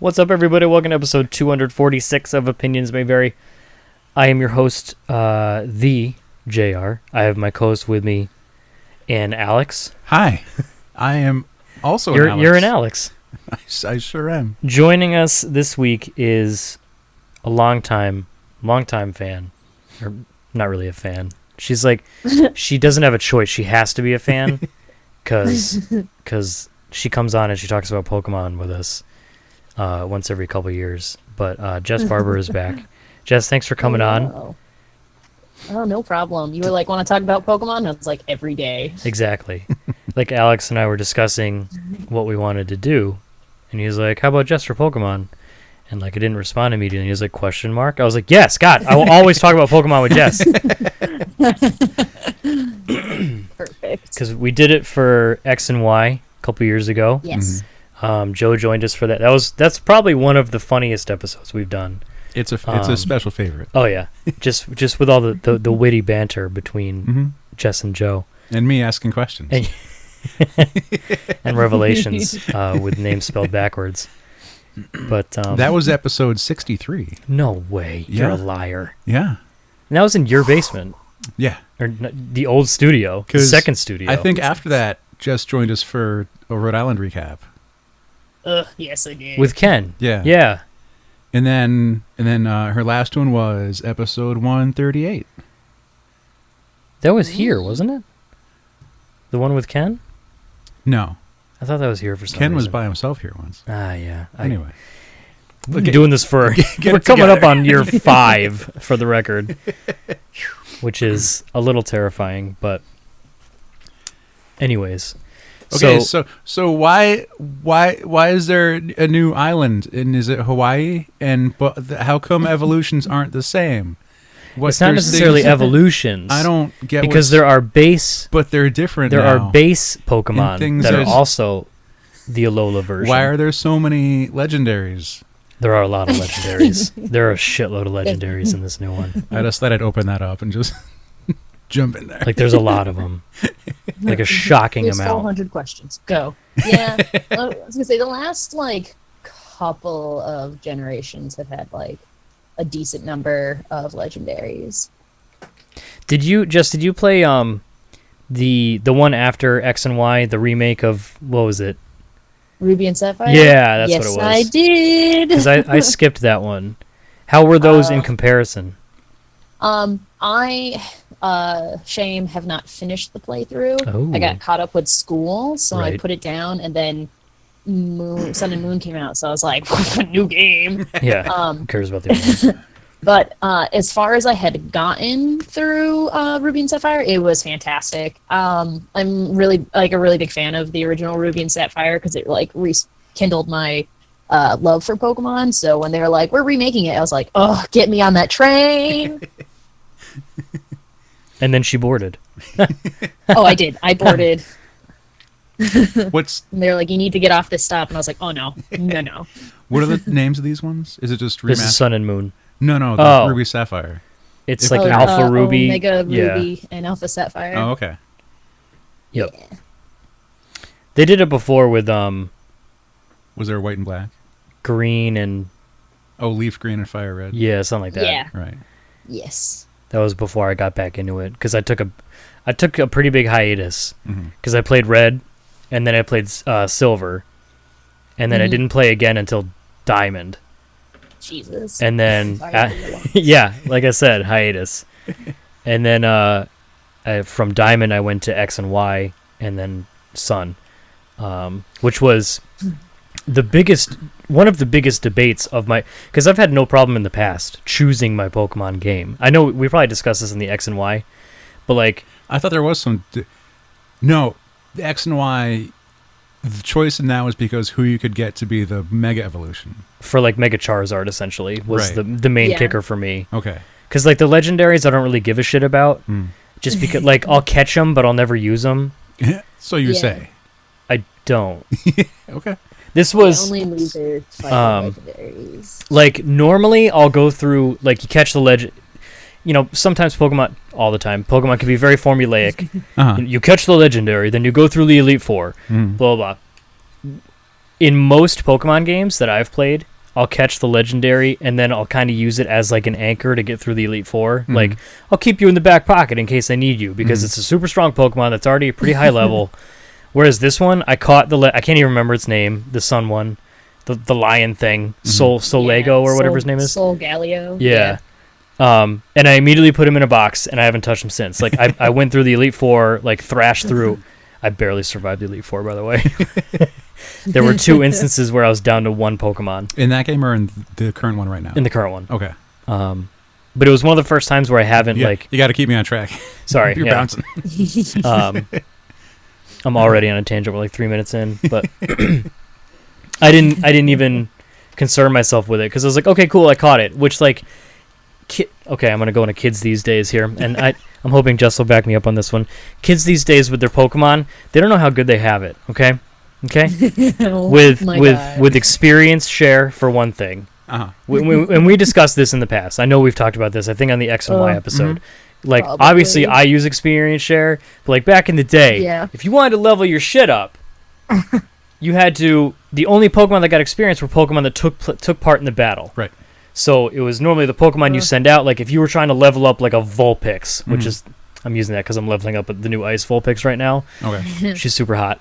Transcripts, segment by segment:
What's up, everybody? Welcome to episode 246 of Opinions May Vary. I am your host, the JR. I have my co-host with me, and Alex. Hi. I am also an Alex. You're an Alex. I sure am. Joining us this week is a longtime fan. Or not really a fan. She's like, she doesn't have a choice. She has to be a fan because she comes on and she talks about Pokemon with us once every couple years. But Jess Barber is back. Jess, thanks for coming on. Oh, no problem. You were like, want to talk about Pokemon? I was like, every day. Exactly. Like Alex and I were discussing what we wanted to do, and he was like, how about Jess for Pokemon? And like I didn't respond immediately. He was like, question mark? I was like, yes, God, I will always talk about Pokemon with Jess. Perfect. Because we did it for X and Y a couple years ago. Yes. Joe joined us for that. That's probably one of the funniest episodes we've done. It's a special favorite. Oh yeah, just with all the witty banter between Jess and Joe, and me asking questions, and revelations with names spelled backwards. But that was episode 63. No way, you're a liar. Yeah, and that was in your basement. Yeah, or the old studio, the second studio. I think after that, Jess joined us for a Rhode Island recap. Yes, I did. With Ken. Yeah. And then her last one was episode 138. That was here, wasn't it? The one with Ken? No. I thought that was here for some Ken reason. was by himself here once. Ah, yeah. Anyway. We're doing this for... we're coming up on year 5, for the record. Which is a little terrifying, but... Anyways... Okay, so why is there a new island, and is it Hawaii? But how come evolutions aren't the same? It's not necessarily evolutions. I don't get because there are base, but they're different. There now. are base Pokemon that are also the Alola version. Why are there so many legendaries? There are a lot of legendaries. There are a shitload of legendaries in this new one. I just thought I'd open that up and just jump in there. Like there's a lot of them. Like a shocking There's amount. 400 questions. Go. Yeah. I was gonna say the last couple of generations have had a decent number of legendaries. Did you play the one after X and Y, the remake of what was it? Ruby and Sapphire? Yeah, that's what it was. Yes, I did. Because I skipped that one. How were those in comparison? Shame, have not finished the playthrough. Oh. I got caught up with school, so Right. I put it down, and then Sun and Moon came out, so I was like, new game. Yeah, who cares about the other ones? But as far as I had gotten through Ruby and Sapphire, it was fantastic. I'm really a really big fan of the original Ruby and Sapphire because it rekindled my love for Pokemon. So when they were like, we're remaking it, I was like, oh, get me on that train. And then she boarded. Oh, I did. I boarded. What's And they were like, you need to get off this stop. And I was like, oh, no. What are the names of these ones? Is it just This is remastered? Sun and Moon. No, the Ruby Sapphire. It's like Alpha Ruby. Omega Ruby and Alpha Sapphire. Oh, okay. Yep. Yeah. They did it before with Was there white and black? green and Leaf green and fire red. yeah, something like that. Yeah. Right. Yes. That was before I got back into it because I took a pretty big hiatus because I played red and then I played silver and then I didn't play again until Diamond. Jesus. And then yeah, like I said, hiatus. And then from Diamond I went to X and Y and then Sun, which was one of the biggest debates of my, because I've had no problem in the past choosing my Pokemon game. I know we probably discussed this in the X and Y, but I thought there was some. No, the X and Y. The choice in that was because who you could get to be the Mega Evolution for Mega Charizard essentially was right. the main kicker for me. Okay. Because the legendaries I don't really give a shit about, just because I'll catch them but I'll never use them. So you say. I don't. Okay. This was only loser legendaries. Normally I'll go through you catch the legend. Sometimes Pokemon, all the time, Pokemon can be very formulaic. You catch the legendary, then you go through the Elite Four, blah, blah, blah. in most Pokemon games that I've played, I'll catch the legendary and then I'll kind of use it as like an anchor to get through the Elite Four. Mm-hmm. Like, I'll keep you in the back pocket in case I need you because it's a super strong Pokemon that's already a pretty high level. Whereas this one, I caught I can't even remember its name, the sun one, the lion thing, Solego or whatever his name is. Solgaleo. Yeah. And I immediately put him in a box and I haven't touched him since. Like, I went through the Elite Four, like thrashed through. I barely survived the Elite Four, by the way. There were 2 instances where I was down to 1 Pokemon. In that game or in the current one right now? In the current one. Okay. But it was one of the first times where I haven't, you got to keep me on track. Sorry. You're bouncing. I'm already on a tangent. We're like 3 minutes in, but I didn't even concern myself with it because I was like, okay, cool, I caught it. Which like, okay, I'm gonna go into kids these days here, and I'm hoping Jess will back me up on this one. Kids these days with their Pokemon, they don't know how good they have it. Okay, Oh, with experience share for one thing. And we discussed this in the past. I know we've talked about this. I think on the X and Y episode. Like, Probably. obviously, I use experience share, but like back in the day, if you wanted to level your shit up, you had to. The only Pokemon that got experience were Pokemon that took part in the battle. Right. So it was normally the Pokemon you send out. Like if you were trying to level up like a Vulpix, which is I'm using that because I'm leveling up the new Ice Vulpix right now. Okay. She's super hot.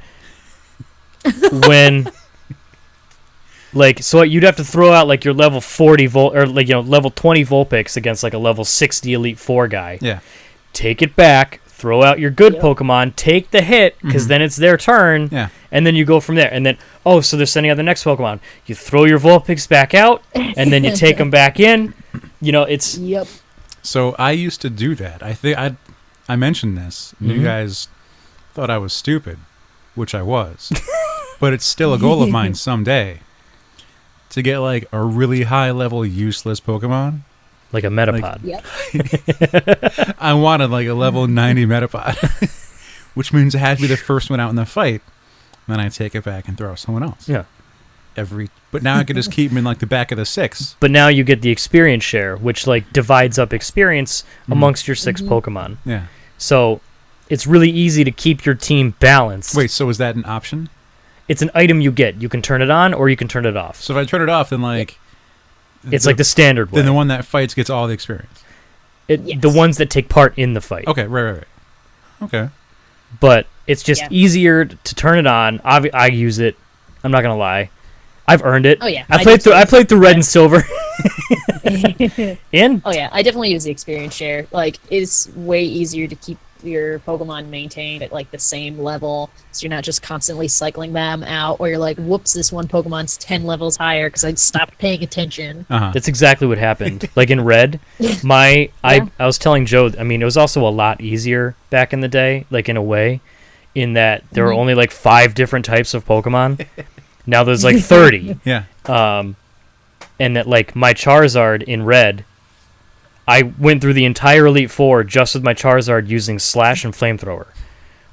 When like so you'd have to throw out like your level 40 level 20 Vulpix against like a level 60 Elite Four guy. Yeah. Take it back, throw out your good Pokemon, take the hit because then it's their turn. Yeah. And then you go from there. And then so they're sending out the next Pokemon. You throw your Vulpix back out, and then you take them back in. You know, it's So I used to do that. I think I mentioned this. And you guys thought I was stupid, which I was. But it's still a goal of mine someday to get like a really high level useless Pokemon. like a Metapod. I wanted like a level 90 Metapod, which means it had to be the first one out in the fight. Then I take it back and throw someone else. Yeah. But now I can just keep them in like the back of the 6. But now you get the experience share, which like divides up experience amongst your 6 Pokemon. Yeah. So it's really easy to keep your team balanced. Wait, so is that an option? It's an item you get. You can turn it on or you can turn it off. So if I turn it off, then like... It's like the standard way. Then the one that fights gets all the experience. The ones that take part in the fight. Okay, right. Okay. But it's just easier to turn it on. I use it. I'm not going to lie. I've earned it. Oh, yeah. I played through Red and Silver. And oh, yeah. I definitely use the experience share. Like, it's way easier to keep your Pokemon maintained at like the same level, so you're not just constantly cycling them out, or you're like, whoops, this one Pokemon's 10 levels higher because I stopped paying attention. That's exactly what happened. Like in Red, I was telling Joe, I mean, it was also a lot easier back in the day, like in a way, in that there were only like 5 different types of Pokemon. Now there's like 30. Yeah. And that like my Charizard in Red, I went through the entire Elite Four just with my Charizard using Slash and Flamethrower.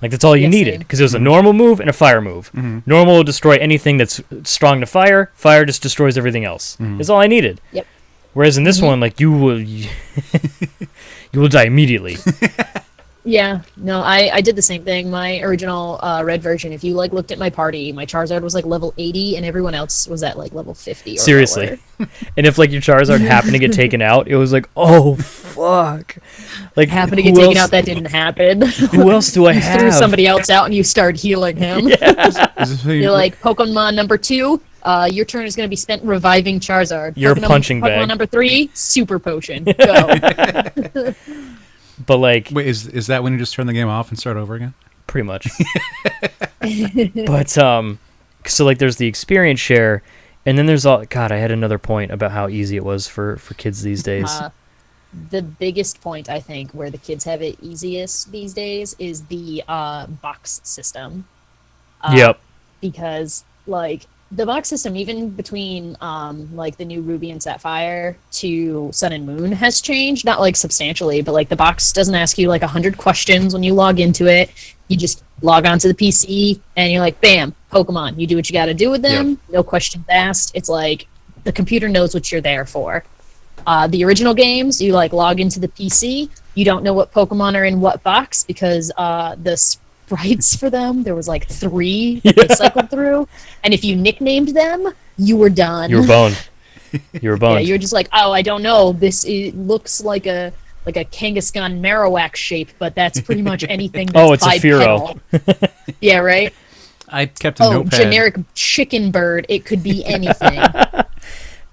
Like, that's all you needed. Because it was a normal move and a fire move. Normal will destroy anything that's strong to fire. Fire just destroys everything else. That's all I needed. Yep. Whereas in this one, like, you will die immediately. Yeah, no, I did the same thing. My original Red version, if you like looked at my party, my Charizard was like level 80 and everyone else was at like level 50 or Seriously. lower. And if like your Charizard happened to get taken out, it was like, oh fuck. Like Happened to get taken out, that didn't happen. Who else do I have? Threw somebody else out and you started healing him. You're like, Pokemon number 2, your turn is going to be spent reviving Charizard. You're punching bag. Pokemon number 3, Super Potion. Go. But like, wait, is that when you just turn the game off and start over again? Pretty much. But so like there's the experience share, and then there's I had another point about how easy it was for kids these days. The biggest point, I think, where the kids have it easiest these days is the box system. Yep. Because like the box system, even between like the new Ruby and Sapphire to Sun and Moon, has changed. Not like substantially, but like the box doesn't ask you like 100 questions when you log into it. You just log onto the PC and you're like, bam, Pokemon. You do what you got to do with them. Yep. No questions asked. It's like the computer knows what you're there for. The original games, you like log into the PC. You don't know what Pokemon are in what box because the sprites for them. There was like 3 that they cycled through, and if you nicknamed them, you were done. You were boned. You were boned. Yeah, you're just like, oh, I don't know. It looks like a Kangaskhan Marowak shape, but that's pretty much anything that's it's a Furo. Yeah, right? I kept a notepad. Generic chicken bird. It could be anything.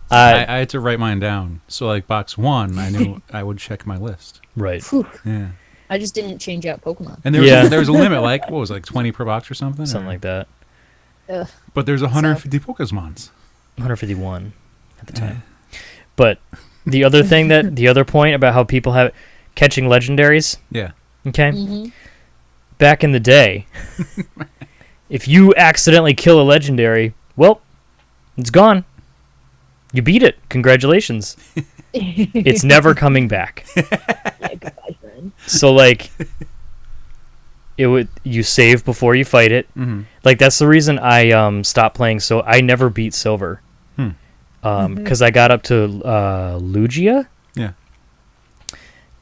I had to write mine down. So, like, box 1, I knew I would check my list. Right. Whew. Yeah. I just didn't change out Pokemon. And there was a limit, like, what was it, like 20 per box or something? Something like that. Ugh. But there's 150 Pokemons. 151 at the time. But the other point about how people have catching legendaries. Yeah. Okay. Mm-hmm. Back in the day, if you accidentally kill a legendary, well, it's gone. You beat it. Congratulations. It's never coming back. Yeah, goodbye, friend. So like, you save before you fight it. Mm-hmm. Like that's the reason I stopped playing. So I never beat silver. Because I got up to Lugia. Yeah.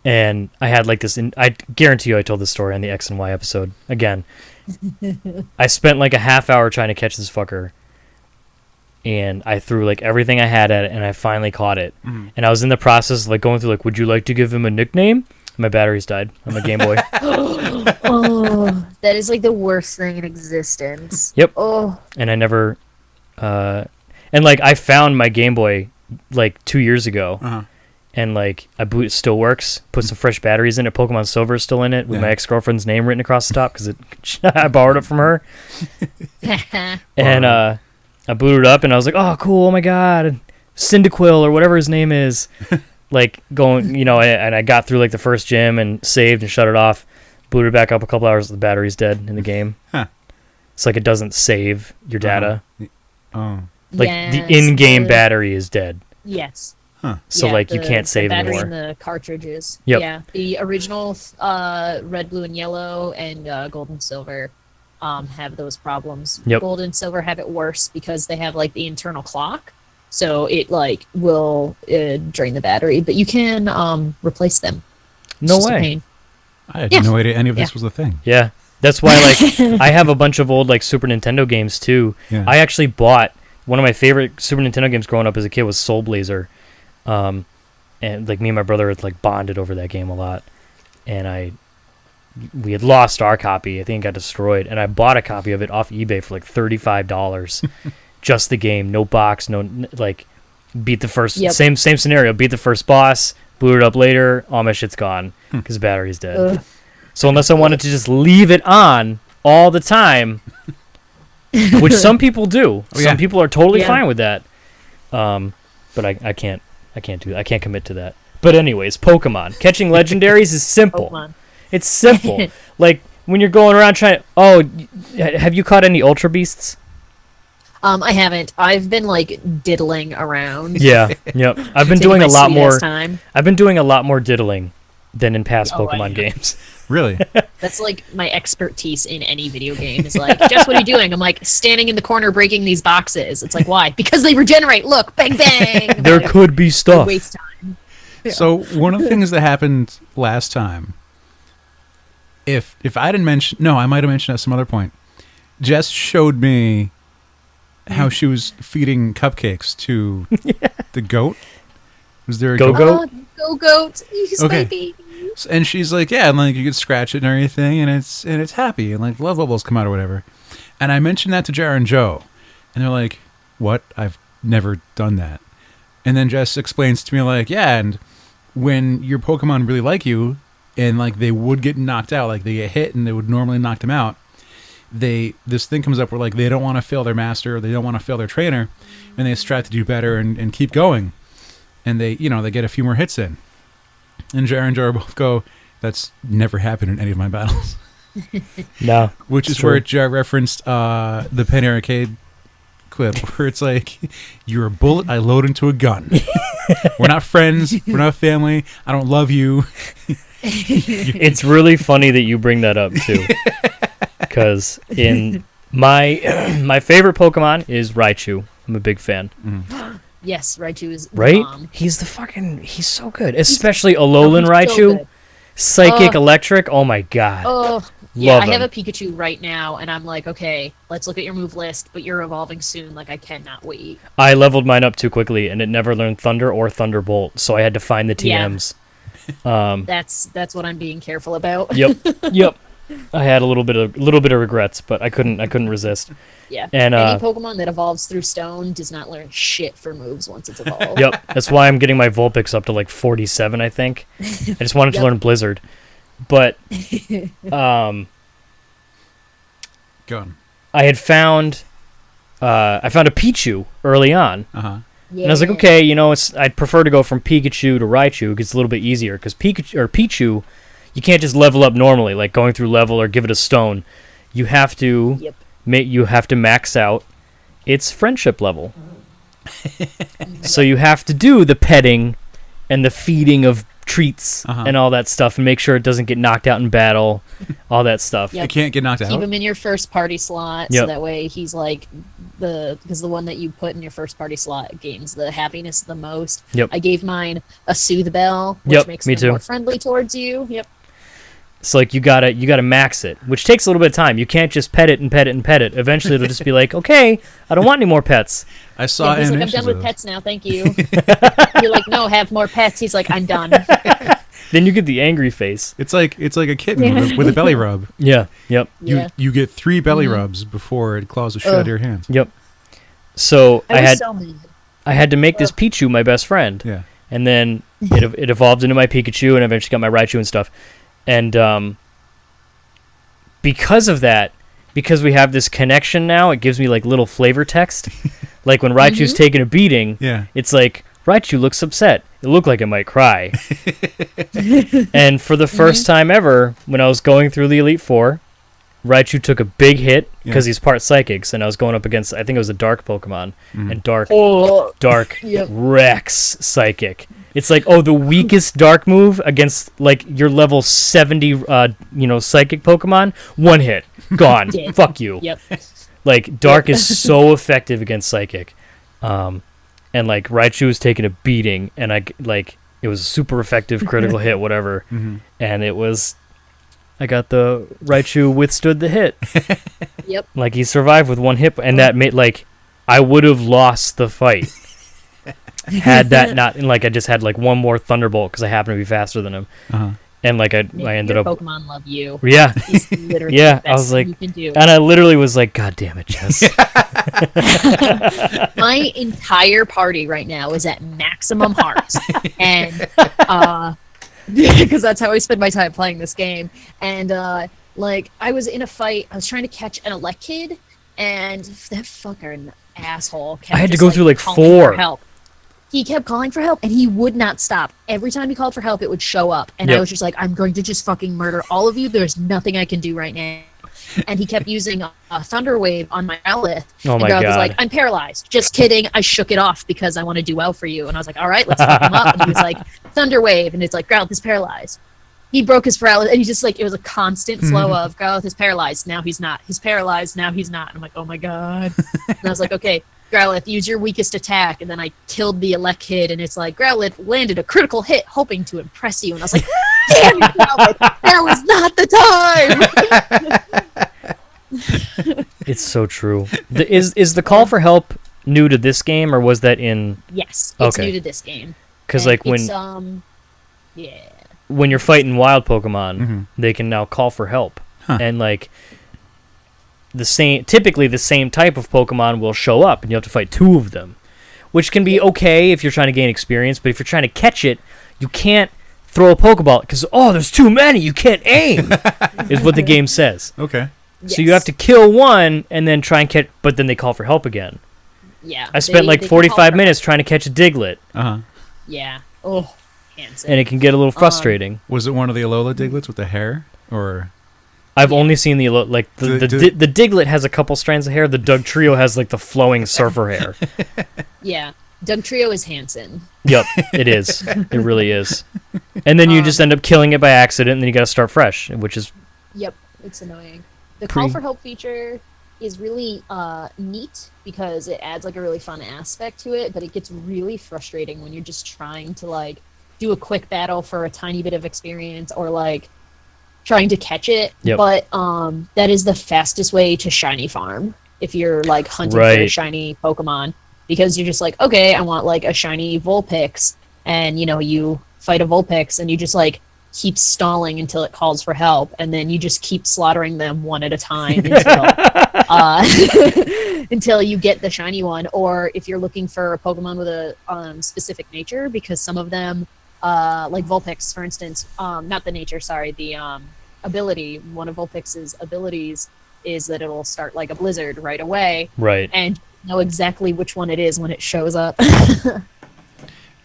And I had like this. I guarantee you, I told this story on the X and Y episode. Again, I spent like a half hour trying to catch this fucker, and I threw like everything I had at it, and I finally caught it. Mm-hmm. And I was in the process of like going through like, would you like to give him a nickname? My batteries died on my Game Boy. Oh, that is like the worst thing in existence. Yep. Oh. And I never. And like I found my Game Boy like 2 years ago. Uh-huh. And like it still works. Put some fresh batteries in it. Pokemon Silver is still in it with my ex-girlfriend's name written across the top because I borrowed it from her. And I booted it up and I was like, oh cool, oh my god, Cyndaquil or whatever his name is. Like going, and I got through like the first gym and saved and shut it off. Booted back up a couple hours. The battery's dead in the game. Huh. It's like it doesn't save your data. Oh. Like the in-game battery is dead. Yes. Huh. So like you can't save the battery anymore. in the cartridges. Yep. Yeah. The original red, blue, and yellow and gold and silver have those problems. Yep. Gold and silver have it worse because they have like the internal clock. So it like will drain the battery, but you can replace them. It's No just a way. pain. I had no idea any of this was a thing. Yeah. That's why like I have a bunch of old like Super Nintendo games too. Yeah. I actually bought one of my favorite Super Nintendo games growing up as a kid was Soul Blazer. And like me and my brother had like bonded over that game a lot. And we had lost our copy. I think it got destroyed. And I bought a copy of it off eBay for like $35. Just the game, no box, like beat the first same scenario, beat the first boss, boot it up later, all my shit's gone because the battery's dead. Ugh. So unless I wanted to just leave it on all the time, which some people do. Some people are totally fine with that. But I can't do that. I can't commit to that. But anyways, Pokemon. Catching legendaries is simple. Pokemon. It's simple. Like when you're going around trying have you caught any Ultra Beasts? I haven't. I've been like diddling around. Yeah. Yep. I've been Taking doing my a lot sweet more ass time. I've been doing a lot more diddling than in past Oh, Pokemon I- games. Really? That's like my expertise in any video game is like, Jess, what are you doing? I'm like standing in the corner breaking these boxes. It's like, why? Because they regenerate. Look, bang, bang. There could be stuff. Waste time. Yeah. So one of the things that happened last time, if I didn't mention, no, I might have mentioned at some other point. Jess showed me how she was feeding cupcakes to the goat. Was there a goat? Goat? Go goat. He's my baby. And she's like, yeah, and like you could scratch it and everything, and it's happy, and like love bubbles come out or whatever. And I mentioned that to Jar and Joe, and they're like, what? I've never done that. And then Jess explains to me like, yeah, and when your Pokemon really like you, and like they would get knocked out, like they get hit and they would normally knock them out, this thing comes up where like they don't want to fail their master, or they don't want to fail their trainer, and they strive to do better and keep going. And they get a few more hits in. And Jar and Jar both go, that's never happened in any of my battles. No. Which is true. where Jar referenced the Penny Arcade clip, where it's like, you're a bullet I load into a gun. We're not friends. We're not family. I don't love you. It's really funny that you bring that up too. Because in my favorite Pokemon is Raichu. I'm a big fan. Yes, Raichu is Right? bomb. He's so good. Especially Alolan So Raichu. good. Psychic Electric. Oh my god. Oh, Yeah, Love I have them. a Pikachu right now, and I'm like, okay, let's look at your move list, but you're evolving soon. Like, I cannot wait. I leveled mine up too quickly, and it never learned Thunder or Thunderbolt, so I had to find the Yeah, TMs. Um, that's what I'm being careful about. yep, yep. I had a little bit of regrets, but I couldn't resist. Yeah. And Any Pokemon that evolves through Stone does not learn shit for moves once it's evolved. yep, that's why I'm getting my Vulpix up to like 47, I think. I just wanted to Yep. learn Blizzard, but Go on. I had found I found a Pichu early on. Uh-huh. Yeah. And I was like, okay, I'd prefer to go from Pikachu to Raichu because it's a little bit easier. Because Pichu, you can't just level up normally, like going through level or give it a stone. You have to Yep. you have to max out its friendship level. So you have to do the petting and the feeding of treats and all that stuff, and make sure it doesn't get knocked out in battle, all that stuff. Yep. It can't get knocked Keep out. him in your first party slot, Yep. so that way he's like because the one that you put in your first party slot gains the happiness the most. Yep. I gave mine a Soothe Bell, which Yep, makes me them too. more friendly towards you. Yep. It's like you gotta max it, which takes a little bit of time. You can't just pet it and pet it and pet it. Eventually, it'll just be like, okay, I don't want any more pets. I saw Yeah, he's like, I'm animations done with of pets now, thank you. You're like, no, have more pets. He's like, I'm done. Then you get the angry face. It's like a kitten with a belly rub. Yeah. Yep. Yeah. You get 3 belly rubs before it claws the shit out of your hands. Yep. So I was so mad. I had to make this Pichu my best friend. Yeah. And then it evolved into my Pikachu, and eventually got my Raichu and stuff. And because of that, because we have this connection now, it gives me like little flavor text. Like when Raichu's taking a beating, Yeah. it's like, Raichu looks upset. It looked like it might cry. And for the first time ever, when I was going through the Elite Four, Raichu took a big hit because he's part Psychics, and I was going up against, I think it was a Dark Pokemon, and Dark Yep. wrecks Psychic. It's like, the weakest Dark move against like your level 70, Psychic Pokemon, one hit, gone. Dead. Fuck you. Yep. Like Dark is so effective against Psychic, and like Raichu was taking a beating, and it was a super effective critical hit, whatever, and I got the Raichu withstood the hit. Yep. Like he survived with one hit, and that made I would have lost the fight had that not. And I just had one more Thunderbolt because I happened to be faster than him, and I ended Your up. Pokemon love you. Yeah, It's literally yeah. the best I was like, thing you can do. and I literally was like, God damn it, Jess. My entire party right now is at maximum hearts, and because that's how I spend my time playing this game. And I was in a fight. I was trying to catch an Elekid, and that fucking asshole kept I had to just, go through calling 4. for help. He kept calling for help, and he would not stop. Every time he called for help, it would show up, and I Yep. was just like, I'm going to just fucking murder all of you. There's nothing I can do right now. And he kept using a Thunder Wave on my Growlithe. Oh And my Growlithe was God. like, I'm paralyzed. Just kidding. I shook it off because I want to do well for you. And I was like, all right, let's fuck him up. And he was like, Thunder Wave. And it's like, Growlithe is paralyzed. He broke his paralysis. And he just it was a constant flow of Growlithe is paralyzed. Now he's not. He's paralyzed. Now he's not. And I'm like, oh my God. And I was like, okay, Growlithe, use your weakest attack. And then I killed the Elekid. And it's like, Growlithe landed a critical hit, hoping to impress you. And I was like, damn it, Growlithe. Now is not the time. It's so true. Is the call for help new to this game, or was that in? Yes, it's Okay. new to this game. Because And when it's, yeah. when you're fighting wild Pokemon, they can now call for help, and typically the same type of Pokemon will show up, and you have to fight 2 of them, which can be okay if you're trying to gain experience. But if you're trying to catch it, you can't throw a Pokeball because there's too many. You can't aim. Is what the game says. Okay. So you have to kill one and then try and catch, but then they call for help again. Yeah. I spent they can call 45 for minutes trying to catch a Diglett, help. Yeah. Oh, Hanson. and it can get a little frustrating. Was it one of the Alola Diglets with the hair, or? I've only seen the The Diglett has a couple strands of hair. The Doug Trio has the flowing surfer hair. Yeah. Doug Trio is Hanson. Yep, it is. It really is. And then you just end up killing it by accident, and then you got to start fresh, which is Yep. It's annoying. The call for help feature is really neat because it adds a really fun aspect to it, but it gets really frustrating when you're just trying to do a quick battle for a tiny bit of experience, or trying to catch it. Yep. But that is the fastest way to shiny farm if you're like hunting for a Right. shiny Pokemon, because you're just like, okay, I want like a shiny Vulpix, and you know, you fight a Vulpix and you just like keep stalling until it calls for help, and then you just keep slaughtering them one at a time until until you get the shiny one. Or if you're looking for a Pokemon with a specific nature, because some of them, like Vulpix, for instance, not the nature, sorry, the ability. One of Vulpix's abilities is that it'll start like a blizzard right away, Right. and you know exactly which one it is when it shows up.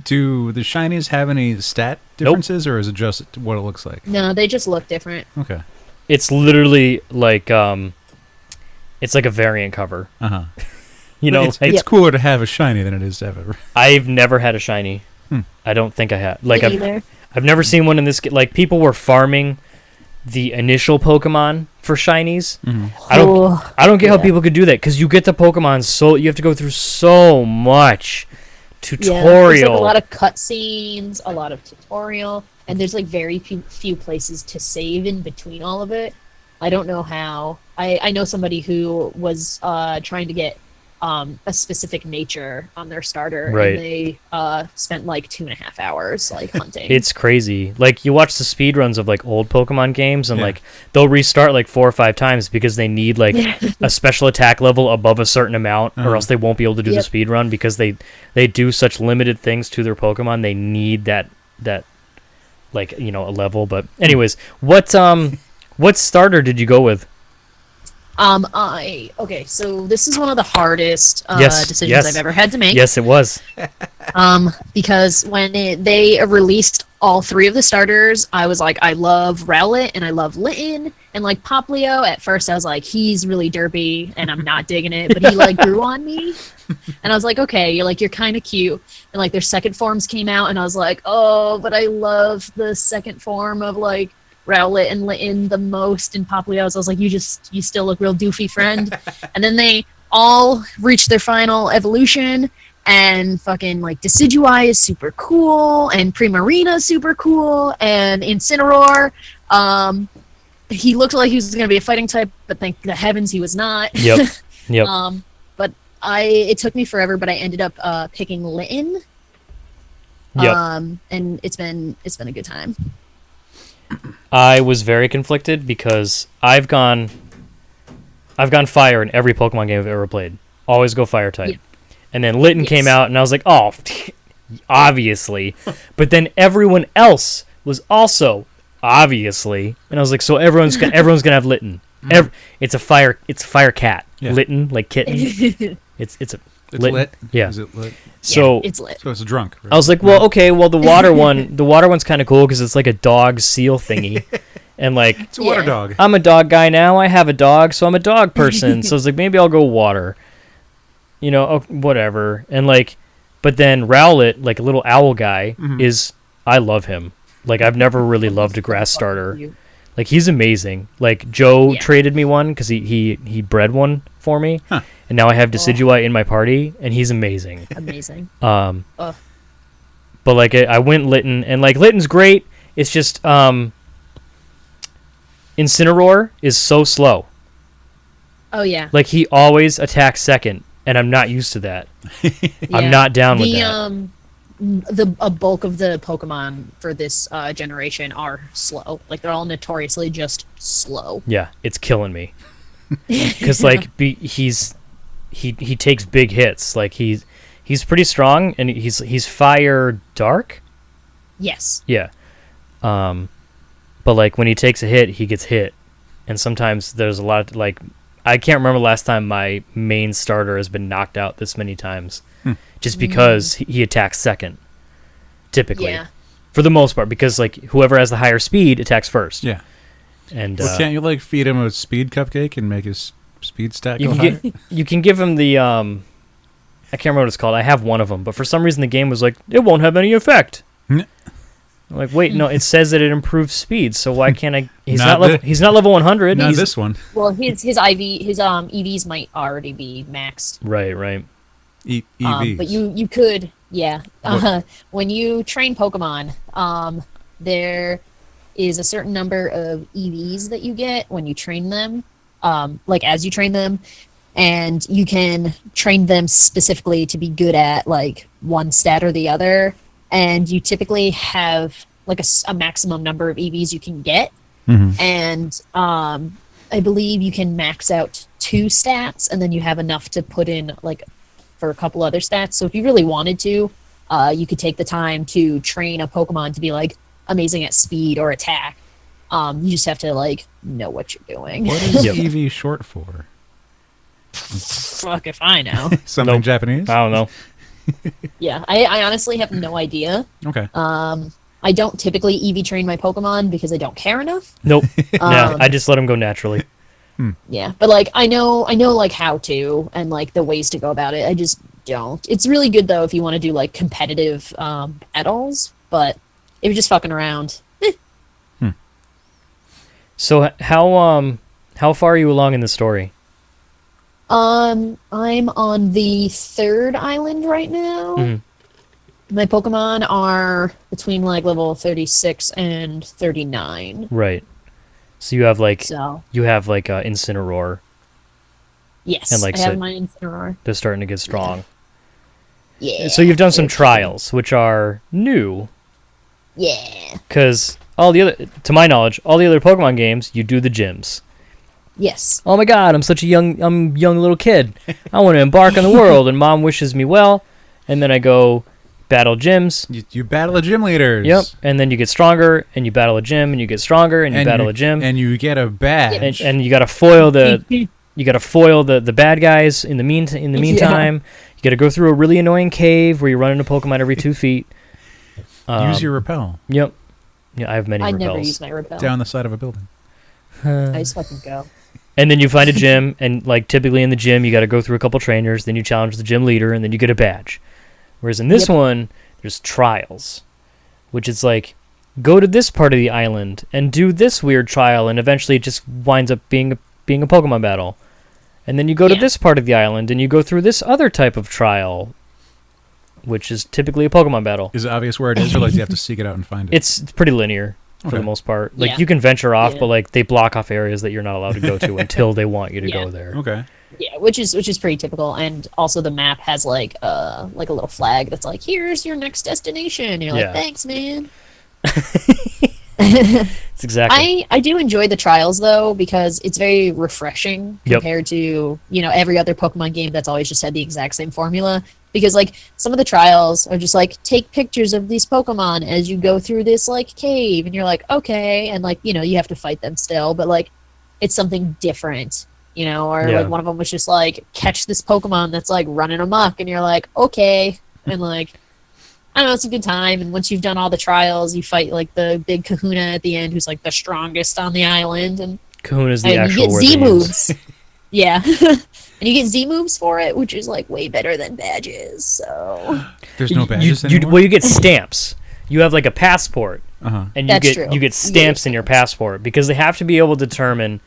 Do the shinies have any stat differences, or is it just what it looks like? No, they just look different. Okay. It's literally like it's like a variant cover. Uh-huh. You know, it's like, cooler to have a shiny than it is to have a... I've never had a shiny. I don't think I have. Like Me neither. I've never seen one in this. Like people were farming the initial Pokemon for shinies. I don't get how people could do that, because you get the Pokemon, so you have to go through so much tutorial. There's like a lot of cutscenes, a lot of tutorial, and there's like very few places to save in between all of it. I don't know how. I know somebody who was trying to get a specific nature on their starter, Right. and they spent like 2.5 hours like hunting. It's crazy. Like you watch the speed runs of like old Pokemon games, and Yeah. like they'll restart like 4 or 5 times because they need like a special attack level above a certain amount, or else they won't be able to do the Yep. speed run, because they do such limited things to their Pokemon. They need that like, you know, a level. But anyways, what starter did you go with? Okay, so this is one of the hardest Yes, decisions yes. I've ever had to make. Yes, it was. Because when they released all 3 of the starters, I was like, I love Rowlet and I love Litten, and like Poplio. At first, I was like, he's really derpy and I'm not digging it, but he like grew on me, and I was like, okay, you're kind of cute. And like their second forms came out, and I was like, oh, but I love the second form of like Rowlet and Litten the most in Poplio. So I was like, you still look real doofy, friend. And then they all reached their final evolution, and fucking like Decidueye is super cool, and Primarina is super cool, and Incineroar, he looked like he was going to be a fighting type, but thank the heavens he was not. Yep. Yep. But it took me forever, but I ended up picking Litten. Yep. And it's been a good time. I was very conflicted because I've gone fire in every Pokemon game I've ever played. Always go fire type. Yeah. And then Litten came out, and I was like, oh, obviously. But then everyone else was also obviously, and I was like, so everyone's gonna have Litten. It's a fire cat. Yeah. Litten, like kitten. It's It's Litten. lit? Yeah. Is it lit? So it's lit. So it's a drunk, right? I was like, well, okay, well the water one's kind of cool because it's like a dog seal thingy, and like It's a water dog. I'm a dog guy now. I have a dog, so I'm a dog person. So I was like, maybe I'll go water. You know, whatever. And like, but then Rowlet, like a little owl guy, I love him. Like I've never really loved a grass starter. Like he's amazing. Like Joe traded me one because he bred one for me, and now I have Decidueye in my party, and he's amazing. Amazing. But like I went Litten, and like Litten's great. It's just Incineroar is so slow. Oh yeah. Like he always attacks second, and I'm not used to that. I'm not down with that. A bulk of the Pokemon for this generation are slow. Like they're all notoriously just slow. Yeah, it's killing me. Because like he takes big hits. Like he's pretty strong, and he's fire dark. Yes. Yeah. But like when he takes a hit, he gets hit, and sometimes there's a lot of, like, I can't remember the last time my main starter has been knocked out this many times, just because he attacks second. Typically, Yeah. for the most part, because like whoever has the higher speed attacks first. Yeah. And Well, can't you like feed him a speed cupcake and make his speed stat you go can higher? you can give him the I can't remember what it's called. I have one of them, but for some reason the game was like, it won't have any effect. Mm. I'm like, wait, no, it says that it improves speed, so why can't I? He's Not he's not level 100. Not He's, this one. Well, his EVs might already be maxed. Right. EVs. But you could, yeah. What? When you train Pokemon, is a certain number of EVs that you get when you train them, like as you train them, and you can train them specifically to be good at like one stat or the other, and you typically have like a maximum number of EVs you can get, and I believe you can max out 2 stats, and then you have enough to put in like for a couple other stats. So if you really wanted to, you could take the time to train a Pokemon to be like amazing at speed or attack. You just have to like know what you're doing. What is EV short for? Fuck if I know. Something Japanese? I don't know. Yeah, I honestly have no idea. Okay. I don't typically EV train my Pokemon because I don't care enough. Nope. Yeah, I just let them go naturally. Yeah, but like I know like how to and like the ways to go about it. I just don't. It's really good though if you want to do like competitive battles, but if you're just fucking around. So how far are you along in the story? I'm on the 3rd island right now. My Pokemon are between like level 36 and 39. Right. So you have like So Incineroar. yes, And, like, I have so- my Incineroar. They're starting to get strong. Yeah. So you've done some trials, which are new, Yeah. because to my knowledge, all the other Pokemon games, you do the gyms. Yes. Oh my God, I'm such a young little kid. I want to embark on the world, and Mom wishes me well, and then I go battle gyms. You battle the gym leaders. Yep, and then you get stronger, and you battle a gym, and you get stronger, and you battle a gym, and you get a badge. and you gotta foil the bad guys in the meantime. You gotta go through a really annoying cave where you run into Pokemon every 2 feet. Use your repel Yep. Yeah, I have many I repels. never use my repel. down the side of a building. I just fucking go. And then you find a gym, and like typically in the gym, you got to go through a couple trainers. Then you challenge the gym leader, and then you get a badge. Whereas in this one, there's trials, which is like go to this part of the island and do this weird trial, and eventually it just winds up being a Pokemon battle. And then you go to this part of the island, and you go through this other type of trial, which is typically a Pokemon battle. Is it obvious where it is, or like you have to seek it out and find it? It's pretty linear. For the most part, like you can venture off, but like they block off areas that you're not allowed to go to until they want you to go there. Okay. Yeah, which is pretty typical, and also the map has like a little flag that's like, "Here's your next destination." And you're like, "Thanks, man." It's exactly. I do enjoy the trials though because it's very refreshing compared to every other Pokemon game that's always just had the exact same formula. Because like some of the trials are just like take pictures of these Pokemon as you go through this like cave, and you're like okay, and like you have to fight them still, but like it's something different, or like one of them was just like catch this Pokemon that's like running amok, and you're like okay, and like I don't know, it's a good time. And once you've done all the trials, you fight like the big Kahuna at the end, who's like the strongest on the island, and Kahuna's the actual you get word Z they moves. use. Yeah. And you get Z moves for it, which is like way better than badges. So there's no badges anymore? Well, you get stamps. You have like a passport, and That's you true. get stamps in your passport because they have to be able to determine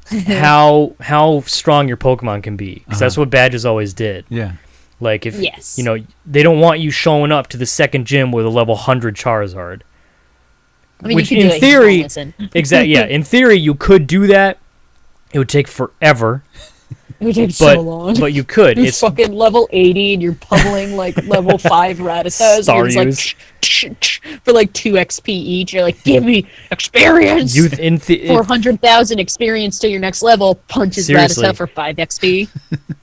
how strong your Pokemon can be, because that's what badges always did. Yeah. Like if they don't want you showing up to the second gym with a level 100 Charizard. I mean, which you could in theory, exactly. Yeah, in theory you could do that. It would take forever. It would take so long. But you could. It's fucking level 80 and you're pummeling like level 5 Rattatas. Like, for like 2 XP each. You're like, give me experience! 400,000 experience to your next level. Punches Rattata for 5 XP.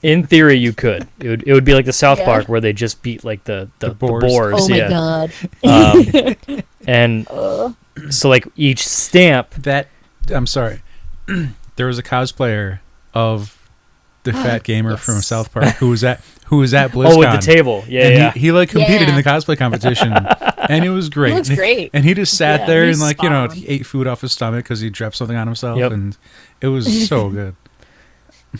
In theory, you could. It would be like the South Park where they just beat like the boars. Oh my god. And so like each stamp... I'm sorry. There was a cosplayer of the fat gamer from South Park who was at BlizzCon. Oh, with the table. Yeah, He like competed in the cosplay competition, and it was great. He looks great. And he just sat there and like he ate food off his stomach because he dropped something on himself, and it was so good.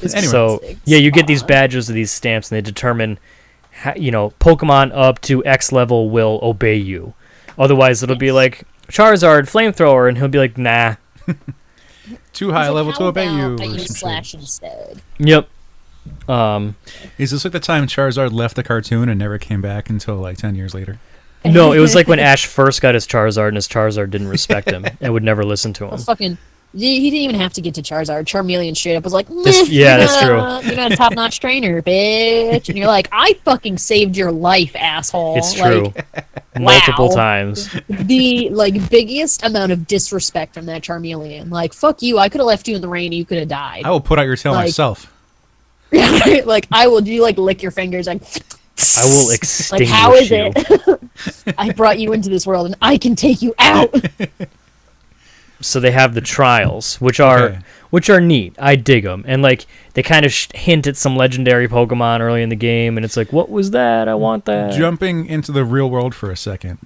Anyway. So you get these badges or these stamps, and they determine how, Pokemon up to X level will obey you. Otherwise, it'll be like Charizard, Flamethrower, and he'll be like, nah. Too high level to obey you. I use Slash instead. Yep. Is this like the time Charizard left the cartoon and never came back until like 10 years later? No, it was like when Ash first got his Charizard, and his Charizard didn't respect him and would never listen to him. Fucking, he didn't even have to get to Charizard. Charmeleon straight up was like, Yeah, that's true. You're not a top-notch trainer, bitch. And you're like, I fucking saved your life, asshole. It's true. Multiple times. The biggest amount of disrespect from that Charmeleon. Like, fuck you. I could have left you in the rain and you could have died. I will put out your tail myself. Like, I will do lick your fingers. Like, I will extinguish how is you. it? I brought you into this world and I can take you out. So they have the trials, which are neat. I dig them, and they kind of hint at some legendary Pokemon early in the game, and it's like, what was that? I want that. Jumping into the real world for a second.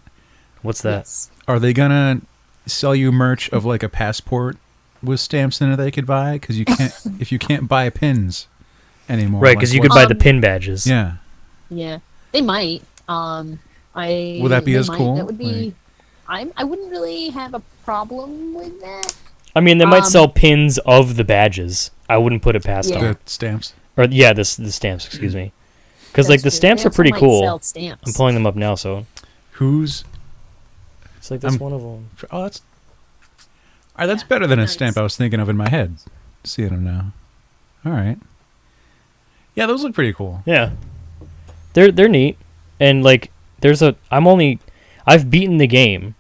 What's that? Yes. Are they gonna sell you merch of a passport with stamps in it they could buy? Because you can't if you can't buy pins anymore. Right, because you could buy the pin badges. Yeah. Yeah, they might. Would that be as cool? That would be. I wouldn't really have a problem with that. I mean, they might sell pins of the badges. I wouldn't put it past them. The stamps. Or the stamps. Excuse me. Because the stamps are pretty cool. Sell stamps. I'm pulling them up now, so who's? It's like this one of them. Oh, that's. All right, that's better than a stamp I was thinking of in my head. Seeing them now. All right. Yeah, those look pretty cool. Yeah. They're neat, and I've beaten the game,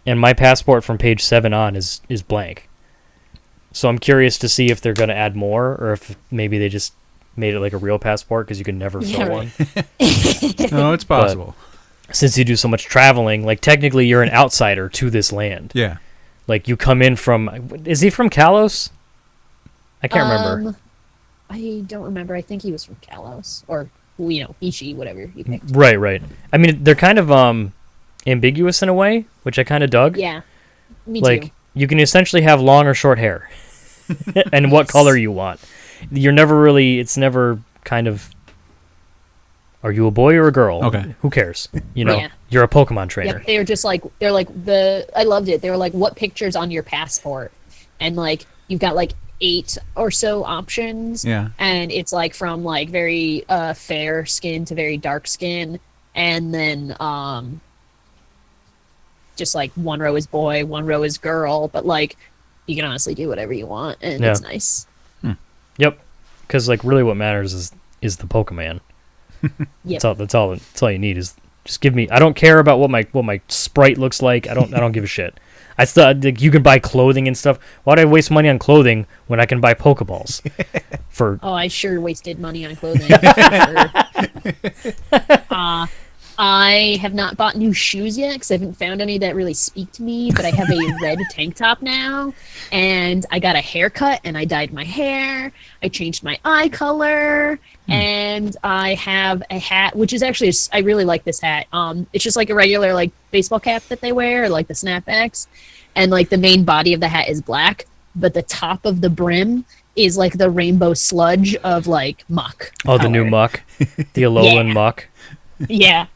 and my passport from page 7 on is blank. So I'm curious to see if they're going to add more, or if maybe they just made it like a real passport because you can never fill one. No, it's possible. But since you do so much traveling, technically you're an outsider to this land. Yeah. You come in from... Is he from Kalos? I can't remember. I don't remember. I think he was from Kalos, or... Ishi, whatever you picked. Right. I mean, they're kind of ambiguous in a way, which I kind of dug. Yeah, me too. You can essentially have long or short hair, and what color you want. It's never kind of, are you a boy or a girl? Okay. Who cares? You're a Pokemon trainer. Yep, they were just I loved it. They were like, what picture's on your passport? And you've got 8 or so options. Yeah. And it's from very fair skin to very dark skin, and then just one row is boy, one row is girl, but you can honestly do whatever you want, and it's nice. Yep. Because really what matters is the Pokemon. Yep. That's all you need is just give me. I don't care about what my sprite looks like. I don't give a shit. I still you can buy clothing and stuff. Why do I waste money on clothing when I can buy Pokeballs? I sure wasted money on clothing. I have not bought new shoes yet because I haven't found any that really speak to me, but I have a red tank top now, and I got a haircut, and I dyed my hair, I changed my eye color, and I have a hat, which is actually, I really like this hat. It's just a regular baseball cap that they wear, or the snapbacks, and the main body of the hat is black, but the top of the brim is the rainbow sludge of muck. Oh, the new muck, the Alolan muck. Yeah.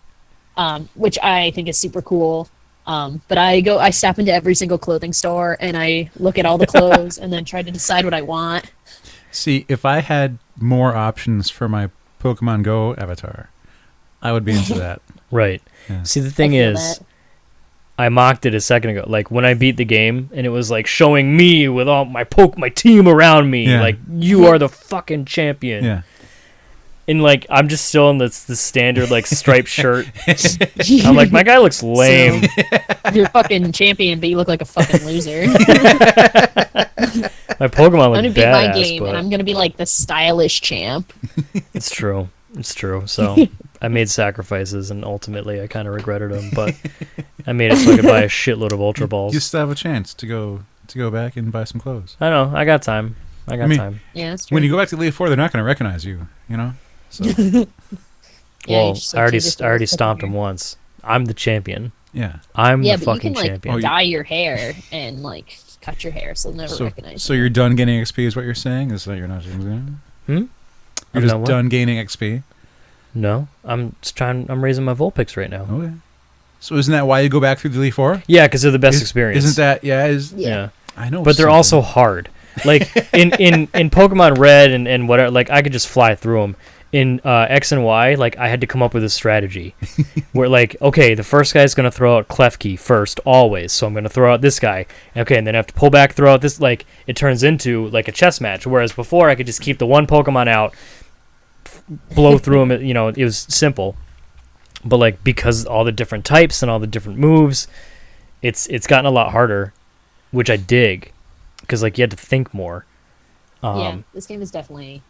Which I think is super cool. But I stop into every single clothing store and I look at all the clothes and then try to decide what I want. See, if I had more options for my Pokemon Go avatar, I would be into that. Right. Yeah. See, the thing is, I mocked it a second ago. When I beat the game and it was showing me with all my team around me, you are the fucking champion. Yeah. And I'm just still in the standard striped shirt. I'm my guy looks lame. So, you're a fucking champion, but you look like a fucking loser. My Pokemon look badass. I'm gonna beat my game, and I'm gonna be the stylish champ. It's true. So I made sacrifices, and ultimately I kind of regretted them. But I made it so I could buy a shitload of Ultra Balls. You still have a chance to go back and buy some clothes. I know. I got time. Time. Yeah, that's true. When you go back to Elite Four, they're not going to recognize you. So. Well, I already stomped him once. I'm the champion. Yeah. I'm the fucking champion. Yeah, but you can dye your hair and cut your hair, so they'll never recognize you. So you're done gaining XP, is what you're saying? Is that you're not? You're just done gaining XP. No, I'm raising my Vulpix right now. Okay. So isn't that why you go back through the Elite Four? Yeah, because they're the best experience. Isn't that? Yeah. I know. But they're also hard. In Pokemon Red and whatever, I could just fly through them. in X and Y, like I had to come up with a strategy where like, okay, the first guy's gonna throw out Klefki first always, so I'm gonna throw out this guy. Okay, and then I have to pull back, throw out this. Like it turns into like a chess match. Whereas before I could just keep the one Pokemon out, blow through him. You know, it was simple. But like because all the different types and all the different moves, it's gotten a lot harder, which I dig, because like you had to think more. Yeah, this game is definitely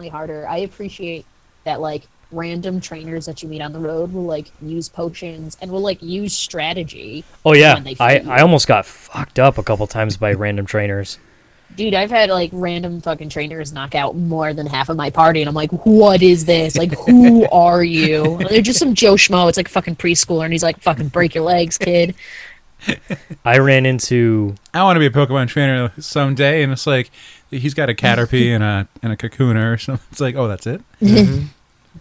harder. I appreciate that like random trainers that you meet on the road will like use potions and will like use strategy. Oh yeah, when they feed you. I almost got fucked up a couple times by random trainers. Dude, I've had like random fucking trainers knock out more than half of my party, and I'm like, what is this? Like, who are you? They're just some Joe Schmo. It's like fucking preschooler, and he's like, fucking break your legs, kid. I ran into. I want to be a Pokemon trainer someday, and it's like he's got a Caterpie and a Kakuna or something. It's like, oh, that's it. Mm-hmm.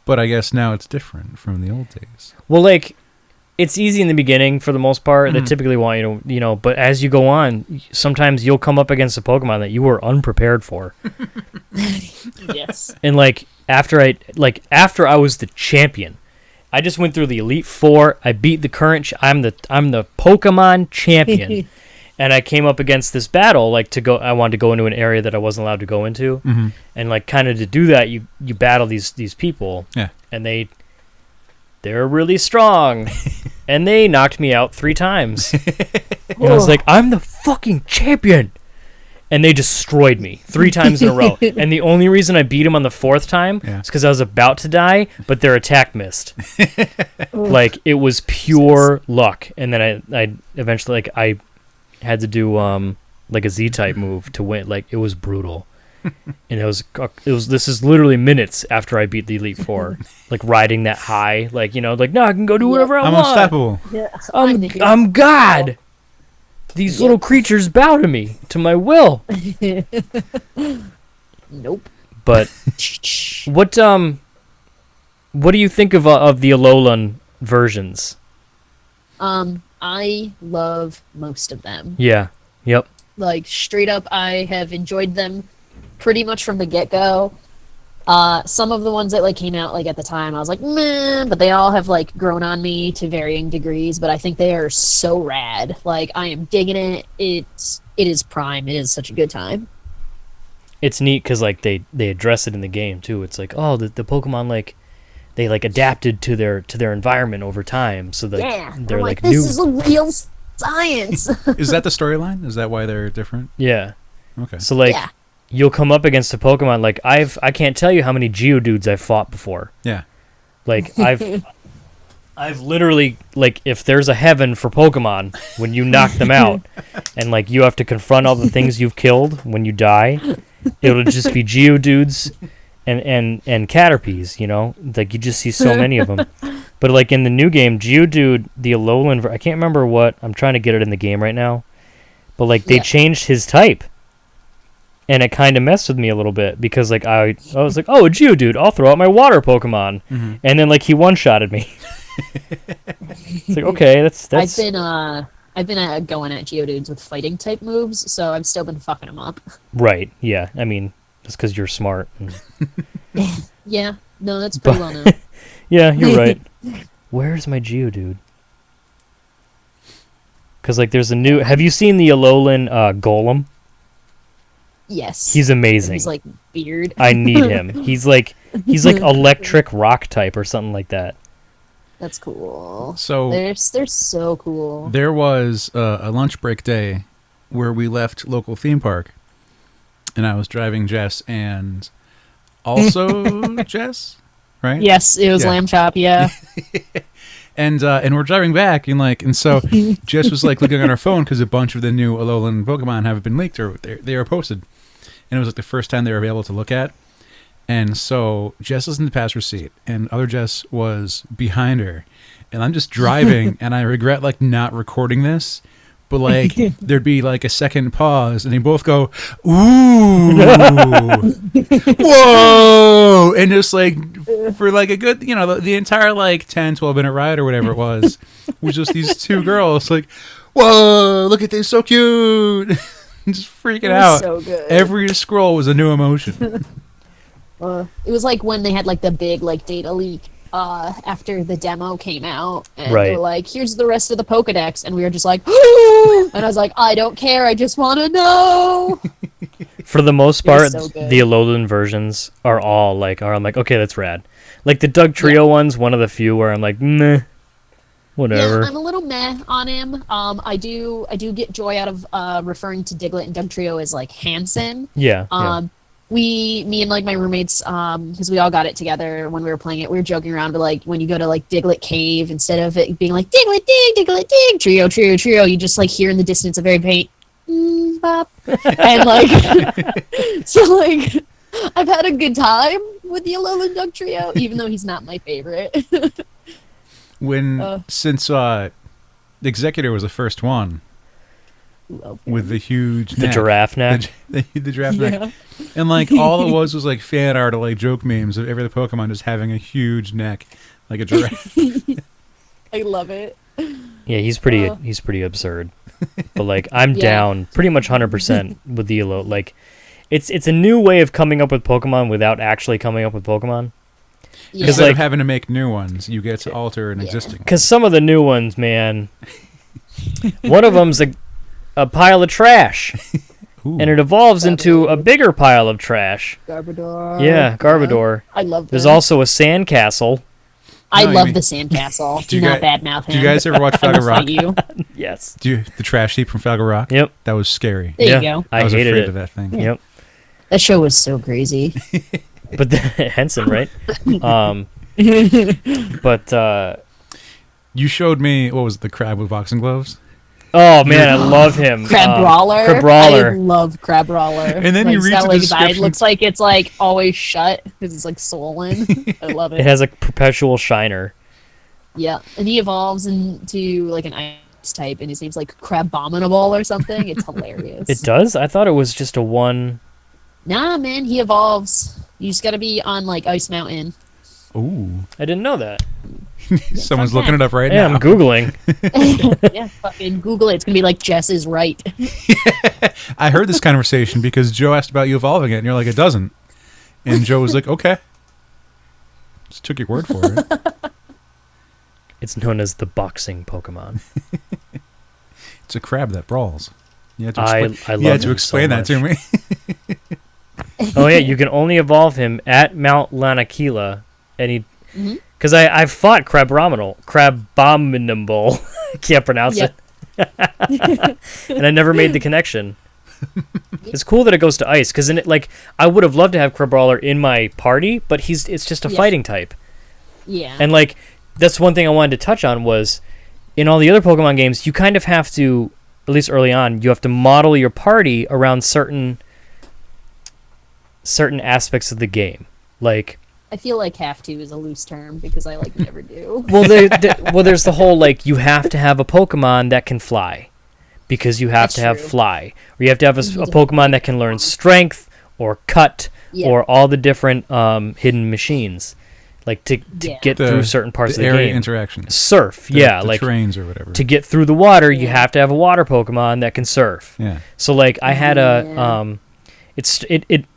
But I guess now it's different from the old days. Well, like, it's easy in the beginning for the most part. They typically want you to, you know, but as you go on, sometimes you'll come up against a Pokemon that you were unprepared for. Yes. And like after I was the champion, I just went through the Elite Four. I beat the current. I'm the Pokemon champion, and I came up against this battle. Like to go, I wanted to go into an area that I wasn't allowed to go into, and like kind of to do that, you battle these people. Yeah. And they're really strong, and they knocked me out 3 times. And I was like, I'm the fucking champion. And they destroyed me 3 times in a row. And the only reason I beat him on the 4th time is because I was about to die, but their attack missed. Like, it was pure luck. And then I eventually, like, I had to do, like, a Z-type move to win. Like, it was brutal. And this is literally minutes after I beat the Elite Four. Like, riding that high. Like, you know, like, no, I can go do whatever I I'm want. unstoppable. Yeah, I'm God. These little creatures bow to me, to my will. Nope. But what do you think of the Alolan versions? I love most of them. Yeah. Yep. Like straight up, I have enjoyed them pretty much from the get-go. Some of the ones that like came out like at the time, I was like, meh, but they all have like grown on me to varying degrees. But I think they are so rad. Like I am digging it. It is prime. It is such a good time. It's neat because like they address it in the game too. It's like, oh, the Pokemon like they like adapted to their environment over time, so that they're I'm like this new. is a real science. Is that the storyline? Is that why they're different? Yeah. Okay. So like. Yeah. You'll come up against a Pokemon like I can't tell you how many Geodudes I've fought before. Yeah. Like I've literally like if there's a heaven for Pokemon when you knock them out and like you have to confront all the things you've killed when you die, it'll just be Geodudes and Caterpies, you know? Like you just see so many of them. But like in the new game, Geodude, the Alolan, I can't remember what, I'm trying to get it in the game right now. But like they changed his type. And it kind of messed with me a little bit because like I was like, oh, a Geodude, I'll throw out my water Pokemon, and then like he one-shotted me. It's like okay, that's. I've been going at Geodudes with fighting type moves, so I've still been fucking them up. Right? Yeah. I mean, just because you're smart. Yeah. No, that's pretty well known. Yeah, you're right. Where's my Geodude? Because like there's a new. Have you seen the Alolan Golem? Yes. He's amazing. He's like beard. I need him. He's like electric rock type or something like that. That's cool. So they're so cool. There was a lunch break day where we left local theme park, and I was driving Jess and also Jess, right? Yes, it was Lamb Chop. Yeah. And we're driving back, and so Jess was like looking on her phone because a bunch of the new Alolan Pokemon have been leaked or they were posted, and it was like the first time they were available to look at. And so Jess was in the passenger seat, and other Jess was behind her, and I'm just driving, and I regret like not recording this, but like there'd be like a second pause, and they both go, "Ooh, whoa," and just like for like a good, the entire like 10-12 minute ride or whatever it was just these two girls like, "Whoa, look at this, so cute," just freaking out. So good. Every scroll was a new emotion. It was like when they had like the big like data leak after the demo came out, and they Right. were like, "Here's the rest of the Pokedex," and we were just like, and I was like, "I don't care, I just want to know." For the most It was part, so good. the Alolan versions are all like, I'm like, okay, that's rad. Like the Doug Trio one's one of the few where I'm like, meh, whatever. Yeah, I'm a little meh on him. I do get joy out of referring to Diglett and Dugtrio as like Hanson. Yeah. Me and like my roommates, because we all got it together when we were playing it, we were joking around, but like when you go to like Diglett Cave, instead of it being like Diglett dig, Diglett dig, trio, trio, trio, you just like hear in the distance a very faint bop. And like, so like, I've had a good time with the Alolan Dugtrio, even though he's not my favorite. Since the Executor was the first one with the huge The neck, giraffe neck. the giraffe neck, and like all it was like fan art or like joke memes of every Pokemon just having a huge neck like a giraffe. I love it. Yeah, he's pretty absurd. But like I'm down pretty much 100% with the Alolan. Like it's a new way of coming up with Pokemon without actually coming up with Pokemon. Yeah. Instead like- of having to make new ones, you get to alter an existing one. Because some of the new ones, man, one of them's a pile of trash, Ooh. and it evolves into a bigger pile of trash. Garbodor. Yeah, Garbodor. I love There's them. also a sandcastle. I No, you love mean- the sandcastle. Do Do you not guys- badmouth him. Do you guys ever watch I will Fraggle fight Rock? you. Yes. The trash heap from Fraggle Rock? Yep. That was scary. There yeah, you go. I was hated afraid it. of that thing. Yep. That show was so crazy. But Henson, right? But You showed me, what was it, the crab with boxing gloves? oh man, I love him. Crab Brawler. Crab Brawler. I love Crab Brawler. And then you read that, the like, his eye description. looks like it's like always shut because it's like swollen. I love It it. has a perpetual shiner. Yeah, and he evolves into like an ice type, and his name's like Crabominable or something. It's hilarious. It does? I thought it was just a one. Nah, man, he evolves. You just gotta be on like Ice Mountain. Ooh. I didn't know that. Someone's fun looking it up right Yeah, now. I'm Googling. Yeah, fucking Google it. It's gonna be like Jess is right. I heard this conversation because Joe asked about you evolving it, and you're like, it doesn't. And Joe was like, okay. Just took your word for it. It's known as the boxing Pokemon. It's a crab that brawls. You had to I explain, love you had to him explain so that to me. Oh yeah, you can only evolve him at Mount Lanakila, and he. Mhm. Because I've fought Crabominable. I can't pronounce Yep. it. And I never made the connection. It's cool that it goes to ice, because I would have loved to have Crabrawler in my party, but it's just a Yeah. fighting type. Yeah. And like that's one thing I wanted to touch on was in all the other Pokemon games, you kind of have to, at least early on, you have to model your party around certain aspects of the game. Like I feel like have to is a loose term because I like never do. well, there's the whole like you have to have a Pokemon that can fly, because you have That's to have true. fly, or you have to have a You need to Pokemon that can learn strength or cut Yeah. or all the different hidden machines, like to Yeah. get through certain parts the of the area game. interactions. Surf, The like trains or whatever. to get through the water, you Yeah. have to have a water Pokemon that can surf. Yeah. So like I had Yeah.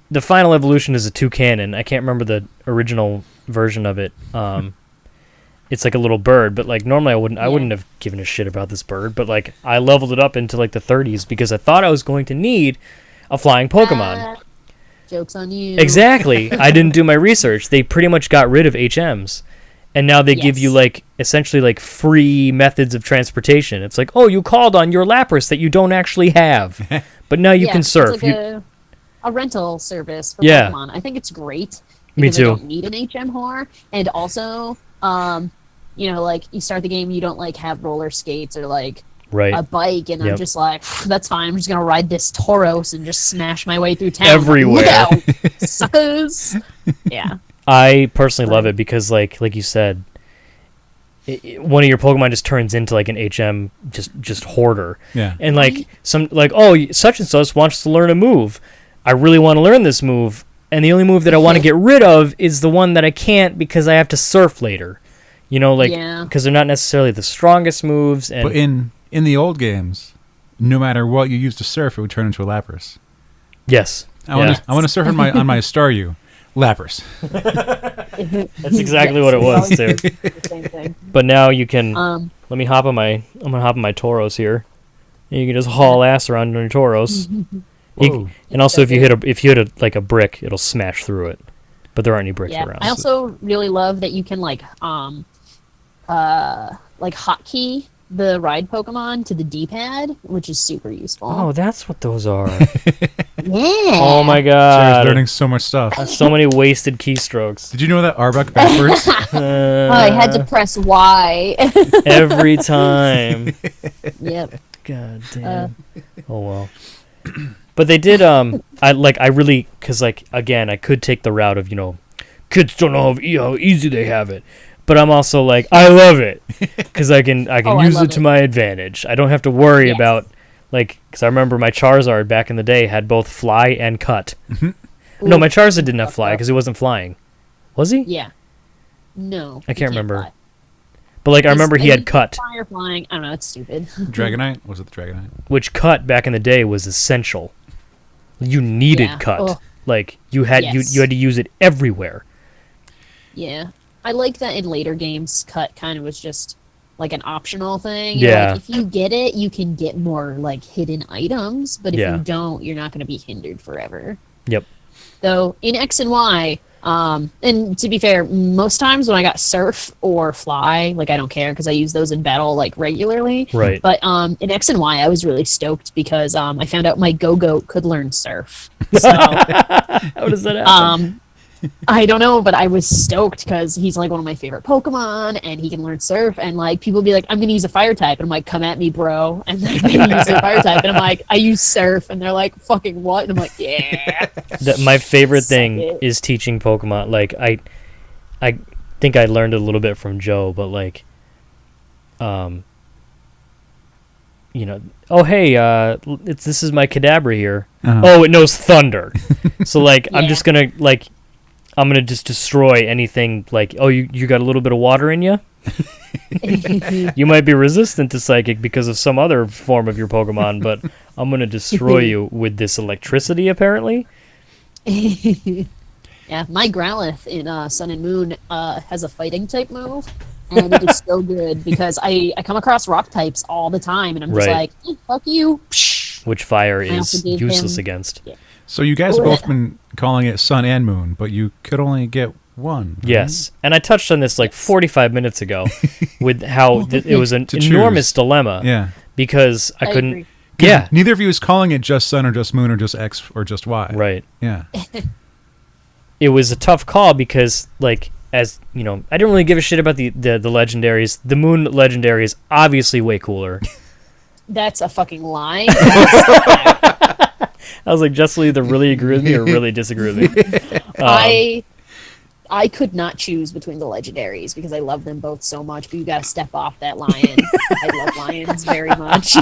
the final evolution is a toucanon. I can't remember the original version of it. It's like a little bird, but like normally I wouldn't have given a shit about this bird, but like I leveled it up into like the 30s because I thought I was going to need a flying Pokemon. Joke's on you. Exactly. I didn't do my research. They pretty much got rid of HMs. And now they give you Yes. like essentially like free methods of transportation. It's like, "Oh, you called on your Lapras that you don't actually have." But now you Yeah, can surf. It's like a rental service for Yeah. Pokemon. I think it's great. Me Because too. I don't need an HM whore, and also, like you start the game, you don't like have roller skates or like Right. a bike, and Yep. I'm just like, that's fine. I'm just gonna ride this Tauros and just smash my way through town. Everywhere. Look out, suckers! Yeah. I personally love it because, like you said, one of your Pokemon just turns into like an HM just hoarder, Yeah. and like such and such wants to learn a move. I really want to learn this move, and the only move that I want to get rid of is the one that I can't because I have to surf later. Yeah. Because they're not necessarily the strongest moves, and But in the old games, no matter what you used to surf, it would turn into a Lapras. yes, I want to surf on my Staryu. Lapras. That's exactly what it was too. The same thing. But now you can. Um, Let me hop on my. I'm gonna hop on my Tauros here. And you can just haul ass around on your Tauros. Whoa. And also, if you hit a brick, it'll smash through it. But there aren't any bricks around. I also really love that you can hotkey the ride Pokemon to the D-pad, which is super useful. Oh, that's what those are. Yeah. Oh my Sarah's god. learning so much stuff. So many wasted keystrokes. Did you know that Arbok backwards? I had to press Y. Every time. Yep. God damn. Oh well. But they did. Because again, I could take the route of kids don't know how easy they have it. But I'm also like, I love it because I can use it to my advantage. I don't have to worry about because I remember my Charizard back in the day had both fly and cut. No, my Charizard didn't have fly because he wasn't flying. Was he? Yeah. No. I can't remember. Fly. But I remember he had cut. Fire flying. I don't know. It's stupid. Dragonite? Was it the Dragonite? Which cut back in the day was essential. You needed cut. Oh. You had to use it everywhere. Yeah. I like that in later games, cut kind of was just like an optional thing. Yeah. If you get it, you can get more hidden items, but if you don't, you're not going to be hindered forever. Yep. Though in X and Y, and to be fair, most times when I got Surf or Fly, I don't care because I use those in battle regularly. Right. But in X and Y, I was really stoked because I found out my Go-Goat could learn Surf. So, how does that happen? I don't know, but I was stoked because he's one of my favorite Pokemon, and he can learn Surf. And people be like, "I'm gonna use a Fire type," and I'm like, "Come at me, bro!" And then they use a Fire type, and I'm like, "I use Surf," and they're like, "Fucking what?" And I'm like, "Yeah." My favorite thing is teaching Pokemon. I think I learned a little bit from Joe, but oh hey, this is my Kadabra here. Oh, it knows thunder. So I'm just gonna I'm gonna just destroy anything. Oh, you got a little bit of water in you. You might be resistant to psychic because of some other form of your Pokemon, but I'm gonna destroy you with this electricity. Apparently. Yeah, my Growlithe in Sun and Moon has a fighting type move, and it is so good because I come across rock types all the time, and I'm just like, fuck you. Which fire is useless against. Yeah. So you guys have both been calling it Sun and Moon, but you could only get one. Right? Yes, and I touched on this 45 minutes ago with how it was an enormous dilemma. Yeah. Because I couldn't... agree. Yeah. Neither of you is calling it just Sun or just Moon or just X or just Y. Right. Yeah. It was a tough call because, as you know, I didn't really give a shit about the legendaries. The Moon legendary is obviously way cooler. That's a fucking lie. I was like, Jess will either really agree with me or really disagree with me. I could not choose between the legendaries because I love them both so much, but you gotta step off that lion. I love lions very much.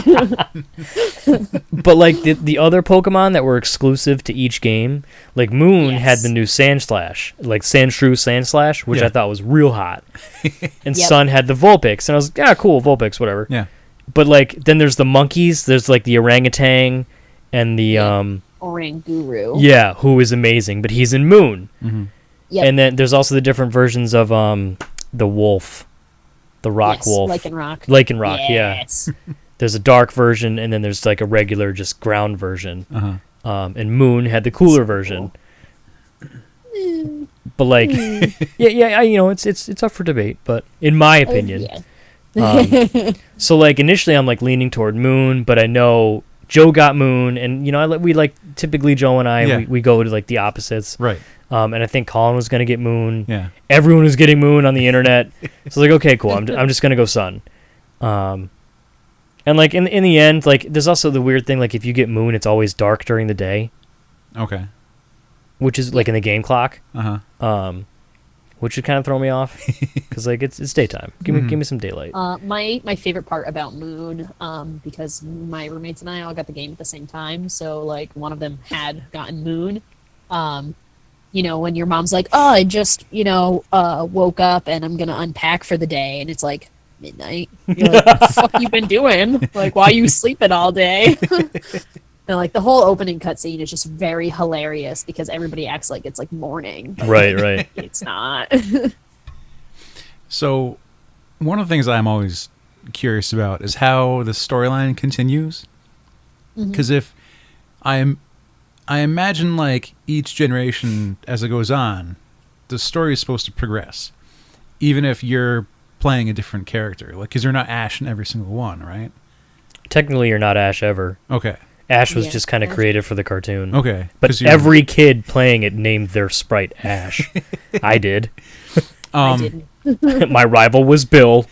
But the other Pokemon that were exclusive to each game, Moon had the new Sandslash, Sandshrew Sandslash, which I thought was real hot. And Sun had the Vulpix, and I was like, yeah, cool, Vulpix, whatever. Yeah. But then there's the monkeys, there's the orangutan and the Oranguru. Yeah, who is amazing, but he's in Moon. Mm-hmm. Yep. And then there's also the different versions of the wolf, the rock wolf. Lycanroc, yes. yeah. There's a dark version, and then there's a regular just ground version. Uh-huh. And Moon had the cooler version. But it's up for debate. But in my opinion, so initially I'm leaning toward Moon, but I know Joe got Moon, and we typically Joe and I we go to the opposites. Right. And I think Colin was gonna get Moon. Yeah. Everyone was getting Moon on the internet. So okay, cool. I'm just gonna go Sun. And in the end, there's also the weird thing if you get Moon, it's always dark during the day. Okay. Which is in the game clock. Uh-huh. Which would kind of throw me off because it's daytime. Give me some daylight. My favorite part about Moon, because my roommates and I all got the game at the same time, so one of them had gotten Moon. When your mom's like, "Oh, I just woke up and I'm gonna unpack for the day," and it's midnight. You're like, "What the fuck you been doing? Why are you sleeping all day?" And like the whole opening cutscene is just very hilarious because everybody acts like it's like morning. But Right. it's not. So, one of the things I'm always curious about is how the storyline continues. Because if I imagine like each generation as it goes on, the story is supposed to progress, even if you're playing a different character. Like, because you're not Ash in every single one, right? Technically, you're not Ash ever. Okay. Ash was Yeah, just kind of Ash. created for the cartoon. Okay. But every kid playing it named their sprite Ash. I did. I didn't. My rival was Bill.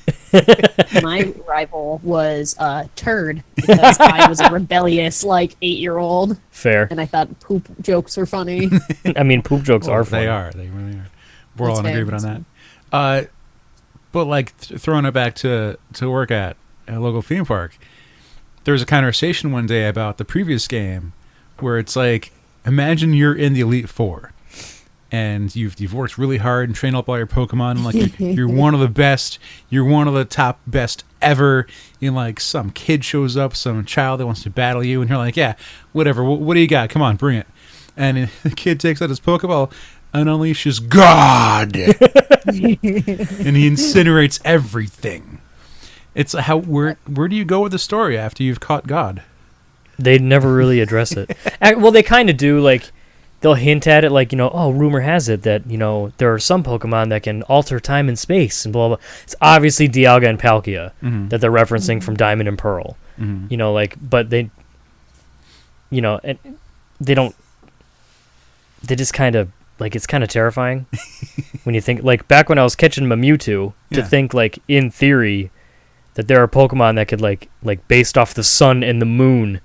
My rival was Turd because I was a rebellious like 8-year-old Fair. and I thought poop jokes were funny. I mean, poop jokes are funny. They are. They really are. We're all That's in fair, agreement on that's that. But like throwing it back to work at a local theme park, there was a conversation one day about the previous game where it's like, imagine you're in the Elite Four. And you've worked really hard and trained up all your Pokemon. And like you're one of the best. You're one of the top best ever. And like some kid shows up, some child that wants to battle you, and you're like, yeah, whatever. What do you got? Come on, bring it. And the kid takes out his Pokeball and unleashes God, and he incinerates everything. It's how where do you go with the story after you've caught God? They never really address it. Well, they kind of do. Like, they'll hint at it, like, oh, rumor has it that, there are some Pokemon that can alter time and space and blah, blah. It's obviously Dialga and Palkia that they're referencing from Diamond and Pearl. But they, and they don't, they just kind of, like, it's kind of terrifying when you think, like, back when I was catching my Mewtwo, to think, like, in theory, that there are Pokemon that could, like based off the sun and the moon,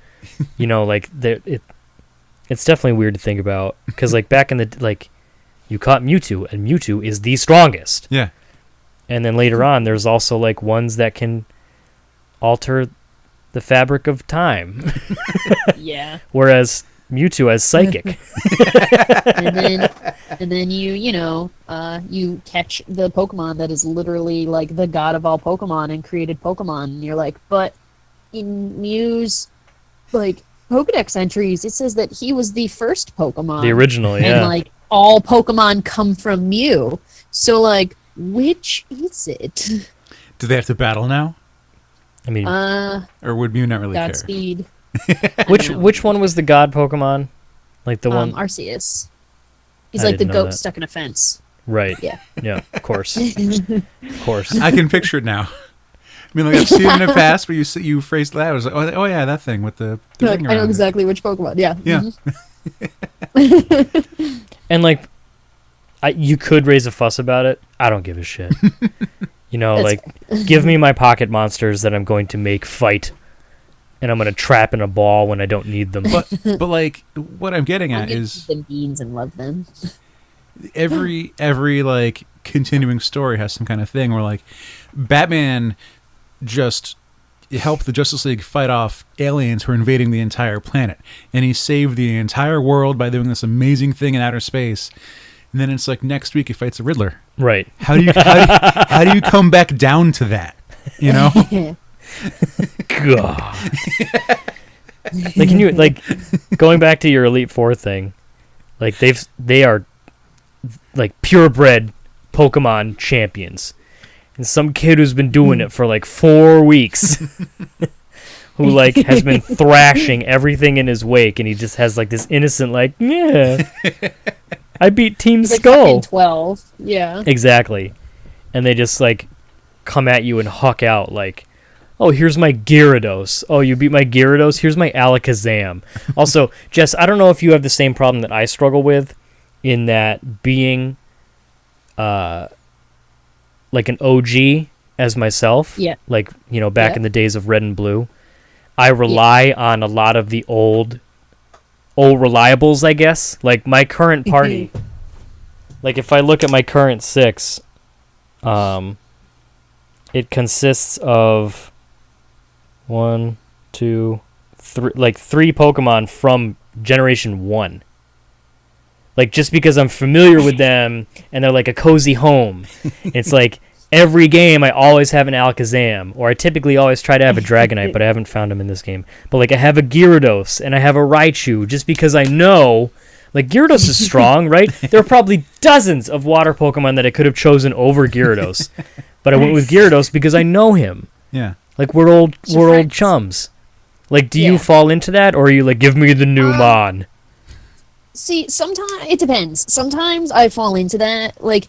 it's definitely weird to think about, because like back in the you caught Mewtwo and Mewtwo is the strongest. Yeah. And then later on, there's also like ones that can alter the fabric of time. Yeah. Whereas Mewtwo is psychic. and then you catch the Pokemon that is literally like the god of all Pokemon and created Pokemon, and you're like, but in Mew's like Pokedex entries, it says that he was the first Pokemon. The original, yeah. And like all Pokemon come from Mew. So like, which is it? Do they have to battle now? I mean, or would Mew not really Godspeed. Which one was the god Pokemon? Like the one Arceus. He's I like the didn't know goat that. stuck in a fence. Right. Yeah. Yeah, of course. Of course. I can picture it now. I mean, like I've seen it in the past, but you phrased that. I was like, oh yeah, that thing with the Like, ring I know around it. exactly which Pokemon. Yeah. Yeah. And like, you could raise a fuss about it. I don't give a shit. That's give me my pocket monsters that I'm going to make fight, and I'm going to trap in a ball when I don't need them. But like, what I'm getting at is them beans and love them. every like continuing story has some kind of thing where like Batman just helped the Justice League fight off aliens who are invading the entire planet, and he saved the entire world by doing this amazing thing in outer space. And then it's like next week he fights the Riddler. Right. How do you come back down to that? God. Like, can you going back to your Elite Four thing? Like they are like purebred Pokemon champions, and some kid who's been doing it for like 4 weeks, who like has been thrashing everything in his wake, and he just has like this innocent like, yeah, I beat Team He's like Skull. fucking 12. Yeah. Exactly. And they just like come at you and huck out like, oh, here's my Gyarados. Oh, you beat my Gyarados? Here's my Alakazam. Also, Jess, I don't know if you have the same problem that I struggle with, in that being like an OG as myself. Yeah. Like, back in the days of Red and Blue. I rely on a lot of the old reliables, I guess. Like my current party. Like if I look at my current 6, it consists of 1, 2, 3, like 3 Pokemon from Generation 1. Like just because I'm familiar with them and they're like a cozy home. It's like every game I always have an Alakazam, or I typically always try to have a Dragonite, but I haven't found him in this game. But like I have a Gyarados and I have a Raichu just because I know like Gyarados is strong, right? There are probably dozens of water Pokemon that I could have chosen over Gyarados. But I went with Gyarados because I know him. Yeah. Like we're old chums. Like do you fall into that, or are you like, give me the new Mon? See, sometimes it depends. Sometimes I fall into that. Like,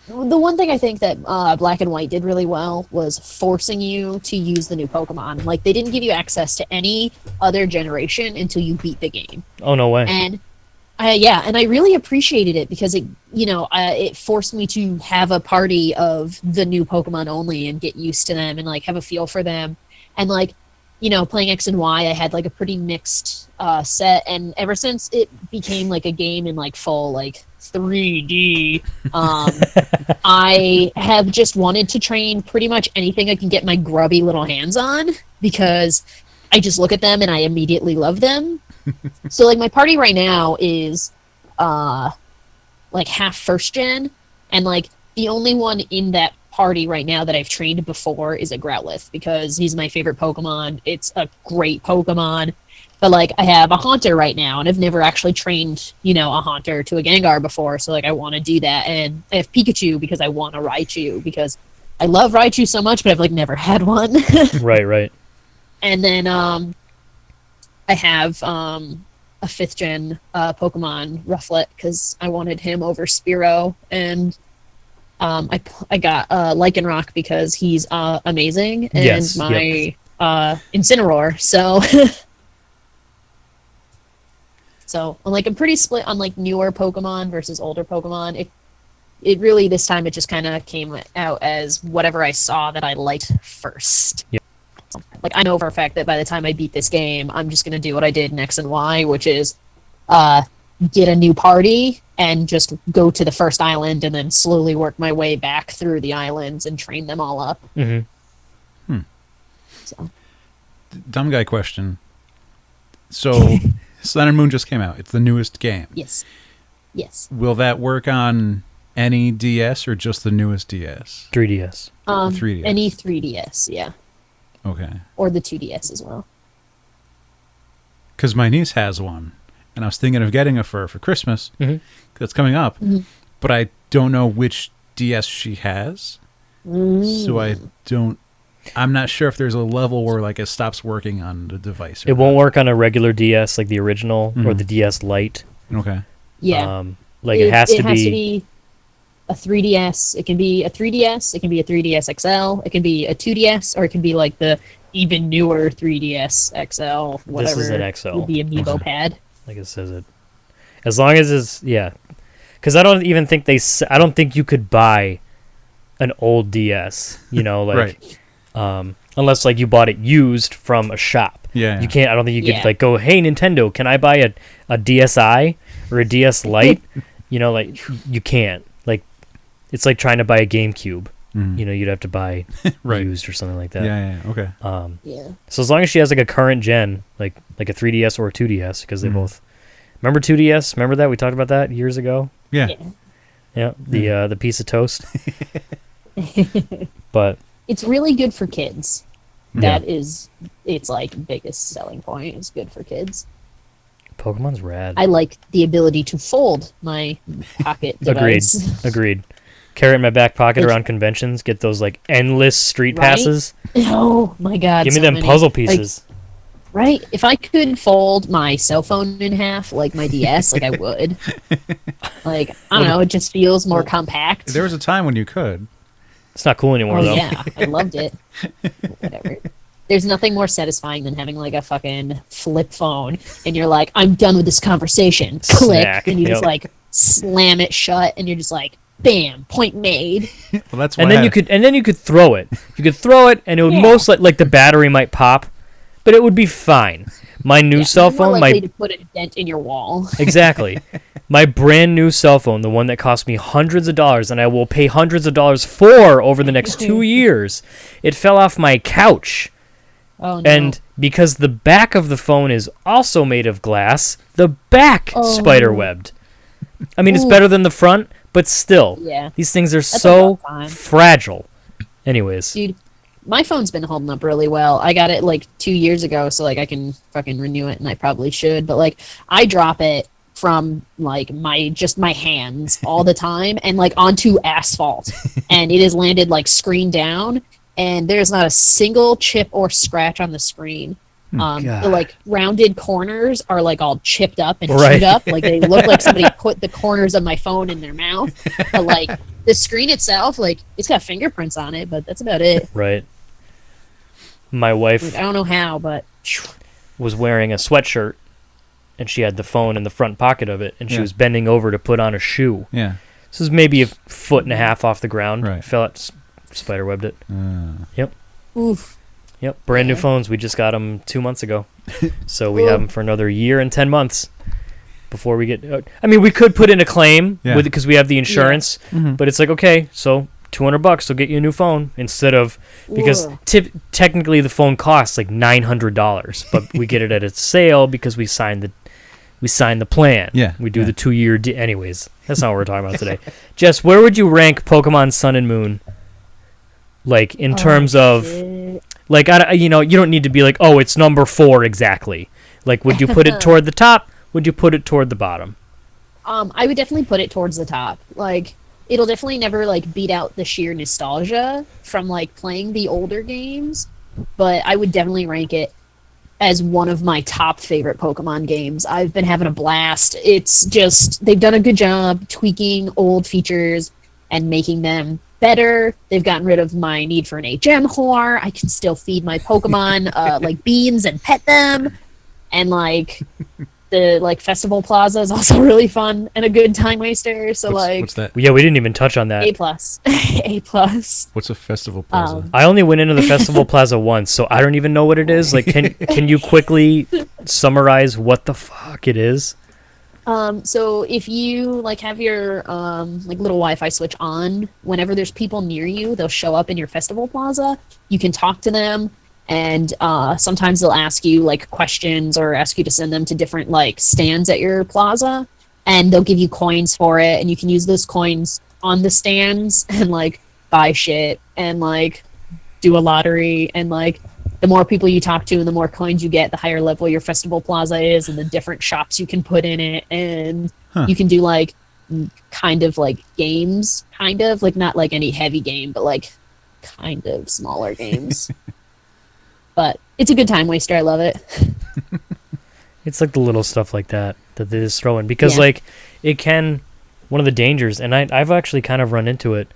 the one thing I think that Black and White did really well was forcing you to use the new Pokemon. Like, they didn't give you access to any other generation until you beat the game. Oh, no way. And and I really appreciated it because it forced me to have a party of the new Pokemon only and get used to them and like have a feel for them. And like, playing X and Y, I had like a pretty mixed set, and ever since it became like a game in like full like 3D, I have just wanted to train pretty much anything I can get my grubby little hands on because I just look at them and I immediately love them. So like my party right now is like half first gen, and like the only one in that party right now that I've trained before is a Growlithe because he's my favorite Pokemon. It's a great Pokemon. But like I have a Haunter right now, and I've never actually trained, a Haunter to a Gengar before, so like I want to do that. And I have Pikachu because I want a Raichu because I love Raichu so much, but I've like never had one. Right. And then I have a 5th gen Pokemon, Rufflet, because I wanted him over Spearow, and I got Lycanroc because he's amazing, and my Incineroar. So, I'm pretty split on like newer Pokemon versus older Pokemon. It really this time it just kind of came out as whatever I saw that I liked first. Yep. Like I know for a fact that by the time I beat this game, I'm just gonna do what I did in X and Y, which is get a new party and just go to the first island and then slowly work my way back through the islands and train them all up. Mm-hmm. So. Dumb guy question. So, Sun and Moon just came out. It's the newest game. Yes. Will that work on any DS or just the newest DS? 3DS. 3DS. Any 3DS, yeah. Okay. Or the 2DS as well. Because my niece has one, and I was thinking of getting a for Christmas. Mm-hmm. That's coming up. Mm-hmm. But I don't know which DS she has. So I'm not sure if there's a level where like it stops working on the device. It won't work on a regular DS like the original or the DS Lite. Okay. Yeah. It has to be a 3DS. It can be a 3DS. It can be a 3DS XL. It can be a 2DS, or it can be like the even newer 3DS XL. Whatever. This is an XL. Would be Amiibo pad. Like it says it. As long as it's because I don't even think I don't think you could buy an old DS. Right. Unless like you bought it used from a shop. Yeah. You can't. I don't think you could like go, hey Nintendo, can I buy a DSi or a DS Lite? You can't. Like it's like trying to buy a GameCube. You'd have to buy used or something like that. Yeah. Okay. So as long as she has like a current gen, like a 3DS or a 2DS, because they both. Remember 2DS? Remember that we talked about that years ago? Yeah. Yeah. The piece of toast. But it's really good for kids. That is its like biggest selling point. It's good for kids. Pokemon's rad. I like the ability to fold my pocket device. Agreed. Carry it in my back pocket around conventions. Get those like endless street passes. Oh my god! Give me them puzzle pieces. Right? If I could fold my cell phone in half like my DS, like I would. Like I don't know, it just feels more compact. There was a time when you could. It's not cool anymore, though. Yeah, I loved it. Whatever. There's nothing more satisfying than having like a fucking flip phone, and you're like, I'm done with this conversation. Click, and you just like slam it shut, and you're just like, bam, point made. Well, that's why and then you could throw it. You could throw it, and it would most like the battery might pop, but it would be fine. My new cell phone, more likely to put a dent in your wall. Exactly. My brand new cell phone, the one that cost me hundreds of dollars, and I will pay hundreds of dollars for over the next 2 years, it fell off my couch. Oh, no. And because the back of the phone is also made of glass, the back spider-webbed. I mean, it's better than the front, but still, these things are so fragile. Anyways, Dude, my phone's been holding up really well. I got it like 2 years ago, so like I can fucking renew it, and I probably should. But like I drop it from like my hands all the time and like onto asphalt, and it has landed like screen down, and there's not a single chip or scratch on the screen. The like rounded corners are like all chipped up and chewed up, like they look like somebody put the corners of my phone in their mouth. But like the screen itself, like it's got fingerprints on it, but that's about it. Right. My wife, Like, I don't know how, but was wearing a sweatshirt, and she had the phone in the front pocket of it, and she was bending over to put on a shoe. Yeah. This was maybe a foot and a half off the ground. Right. Fell out, spider-webbed it. Yep. oof. Yep. Brand new phones. We just got them 2 months ago. So we have them for another year and 10 months before we get... I mean, we could put in a claim because we have the insurance, but it's like, okay, so $200 will get you a new phone instead of... Because technically the phone costs like $900, but we get it at a sale because we signed the plan. Yeah. We do the 2-year... Anyways, that's not what we're talking about today. Jess, where would you rank Pokemon Sun and Moon? Like, in terms of... Shit. Like, you don't need to be like, oh, it's number 4 exactly. Like, would you put it toward the top? Would you put it toward the bottom? I would definitely put it towards the top. Like, it'll definitely never like beat out the sheer nostalgia from like playing the older games, but I would definitely rank it as one of my top favorite Pokemon games. I've been having a blast. It's just they've done a good job tweaking old features and making them better. They've gotten rid of my need for an HM whore. I can still feed my Pokemon like beans and pet them, and like the like festival plaza is also really fun and a good time waster. So what's that? Yeah, we didn't even touch on that. A+. A+. What's a festival plaza? I only went into the festival plaza once, so I don't even know what it is. Like, can you quickly summarize what the fuck it is? So if you like have your like little Wi-Fi switch on, whenever there's people near you, they'll show up in your festival plaza. You can talk to them, and sometimes they'll ask you like questions or ask you to send them to different like stands at your plaza, and they'll give you coins for it, and you can use those coins on the stands and like buy shit and like do a lottery, and like the more people you talk to and the more coins you get, the higher level your festival plaza is, and the different shops you can put in it, and you can do like kind of like games, kind of like not like any heavy game, but like kind of smaller games. But it's a good time waster. I love it. It's like the little stuff like that they just throw in, because like it can, one of the dangers, and I've actually kind of run into it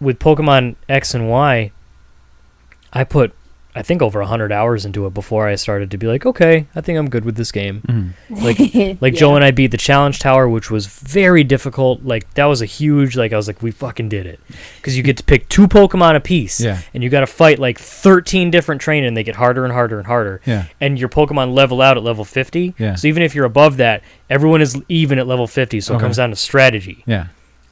with Pokemon X and Y. I put, I think, over 100 hours into it before I started to be like, okay, I think I'm good with this game. Like Joe and I beat the challenge tower, which was very difficult. Like, that was a huge, like, I was like, we fucking did it, because you get to pick 2 Pokemon apiece, and you got to fight like 13 different trainers, and they get harder and harder and harder. And your Pokemon level out at level 50. So even if you're above that, everyone is even at level 50. So it comes down to strategy.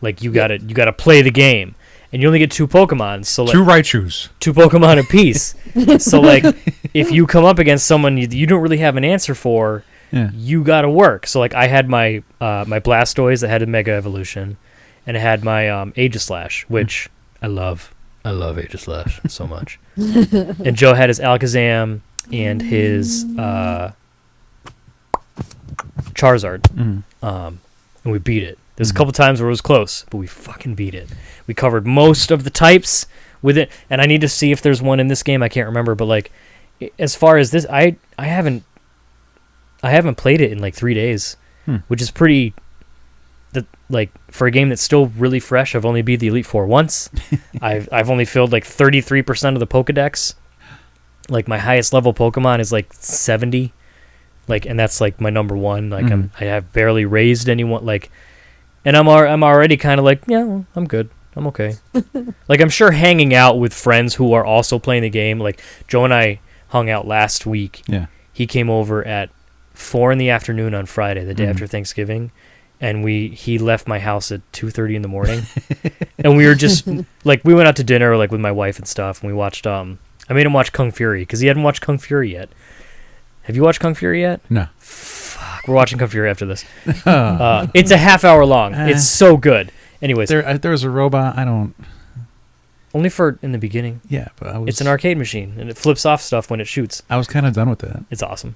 Like, you got to play the game. And you only get 2 Pokemon, so like 2 Raichus, 2 Pokemon apiece. So like, if you come up against someone you don't really have an answer for, you gotta work. So like, I had my my Blastoise that had a Mega Evolution, and I had my Aegislash, which I love. I love Aegislash so much. And Joe had his Alakazam and his Charizard, and we beat it. There's a couple times where it was close, but we fucking beat it. We covered most of the types with it, and I need to see if there's one in this game. I can't remember, but like, as far as this, I haven't played it in like 3 days, which is pretty. Like, for a game that's still really fresh, I've only beat the Elite Four once. I've only filled like 33% of the Pokedex. Like, my highest level Pokemon is like 70, like, and that's like my number 1. Like, I have barely raised anyone, like. And I'm already kind of like, yeah, well, I'm good. I'm okay. Like, I'm sure hanging out with friends who are also playing the game. Like, Joe and I hung out last week. He came over at 4 p.m. on Friday, the day after Thanksgiving. And he left my house at 2:30 in the morning. And we were just, like, we went out to dinner, like, with my wife and stuff. And we watched, I made him watch Kung Fury, because he hadn't watched Kung Fury yet. Have you watched Kung Fury yet? No. We're watching Kung Fury after this. It's a half hour long. It's so good. Anyways, there's a robot. I don't. Only for in the beginning. Yeah, but It's an arcade machine, and it flips off stuff when it shoots. I was kind of done with that. It's awesome.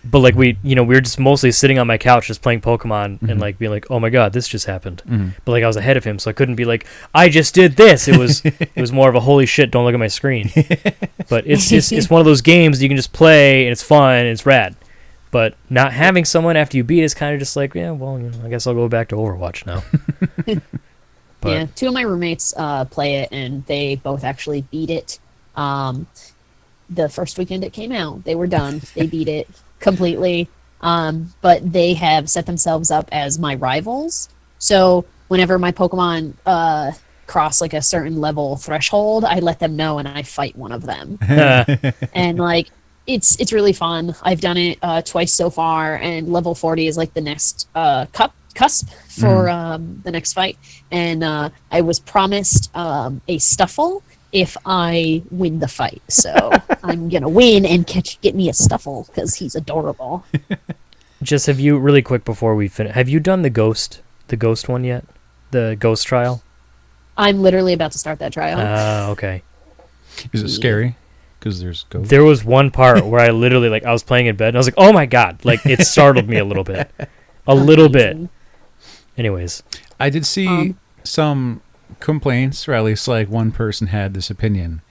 But like we were just mostly sitting on my couch just playing Pokemon and like being like, oh my god, this just happened. But like I was ahead of him, so I couldn't be like, I just did this. It was more of a holy shit, don't look at my screen. But it's one of those games you can just play and it's fun and it's rad. But not having someone after you beat is kind of just like, yeah, well, I guess I'll go back to Overwatch now. But, yeah, 2 of my roommates play it, and they both actually beat it. The first weekend it came out, they were done. They beat it completely. But they have set themselves up as my rivals. So whenever my Pokemon cross like a certain level threshold, I let them know and I fight one of them. And like it's really fun. I've done it twice so far, and level 40 is like the next cusp for the next fight. And I was promised a Stuffle if I win the fight. So I'm gonna win and get me a Stuffle because he's adorable. Just have you, really quick before we finish, have you done the ghost one yet? The ghost trial? I'm literally about to start that trial. Okay. Is it scary? Because there's ghosts. There was one part where I literally, like, I was playing in bed and I was like, oh my god, like it startled me a little bit. Little bit. Anyways. I did see some complaints, or at least like one person had this opinion,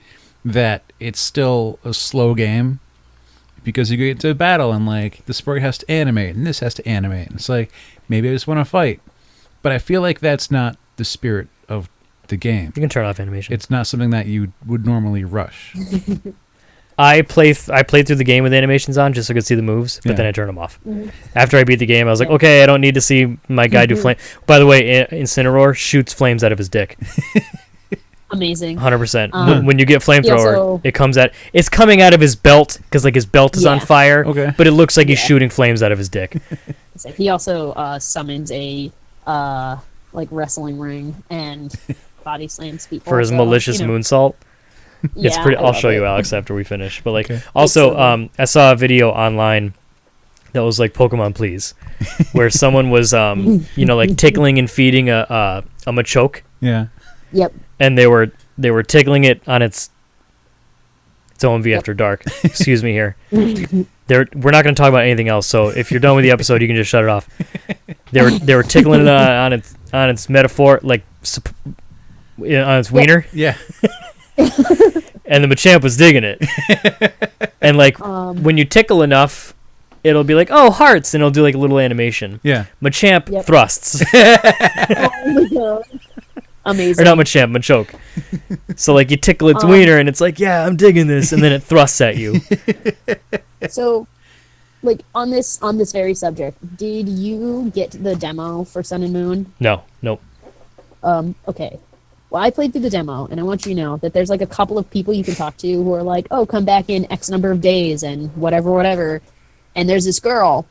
that it's still a slow game because you get into battle and like the sprite has to animate and this has to animate. It's like, maybe I just want to fight. But I feel like that's not the spirit of the game. You can turn off animation. It's not something that you would normally rush. I played through the game with animations on just so I could see the moves, but then I turned them off. After I beat the game, I was like, okay, I don't need to see my guy do flame. By the way, Incineroar shoots flames out of his dick. Amazing. 100%. When you get flamethrower, it's coming out of his belt because like his belt is on fire. Okay. But it looks like he's shooting flames out of his dick. He also summons a like wrestling ring and body slams people for his malicious moonsault. It's pretty. I'll show you, Alex, after we finish. But like, also, I saw a video online that was like Pokemon Please, where someone was, like tickling and feeding a Machoke. Yeah. Yep. And they were tickling it on its OMV after dark. Excuse me here. We're not going to talk about anything else. So if you're done with the episode, you can just shut it off. They were tickling it on its metaphor, like on its wiener. Yeah. And the Machamp was digging it. And like when you tickle enough, it'll be like, oh, hearts, and it'll do like a little animation. Yeah. Machamp thrusts. Oh my god. Amazing. Or not Machamp, Machoke. So like you tickle its wiener and it's like, yeah, I'm digging this, and then it thrusts at you. So like on this very subject, did you get the demo for Sun and Moon? No, nope. Okay. Well, I played through the demo, and I want you to know that there's like a couple of people you can talk to who are like, oh, come back in X number of days and whatever. And there's this girl,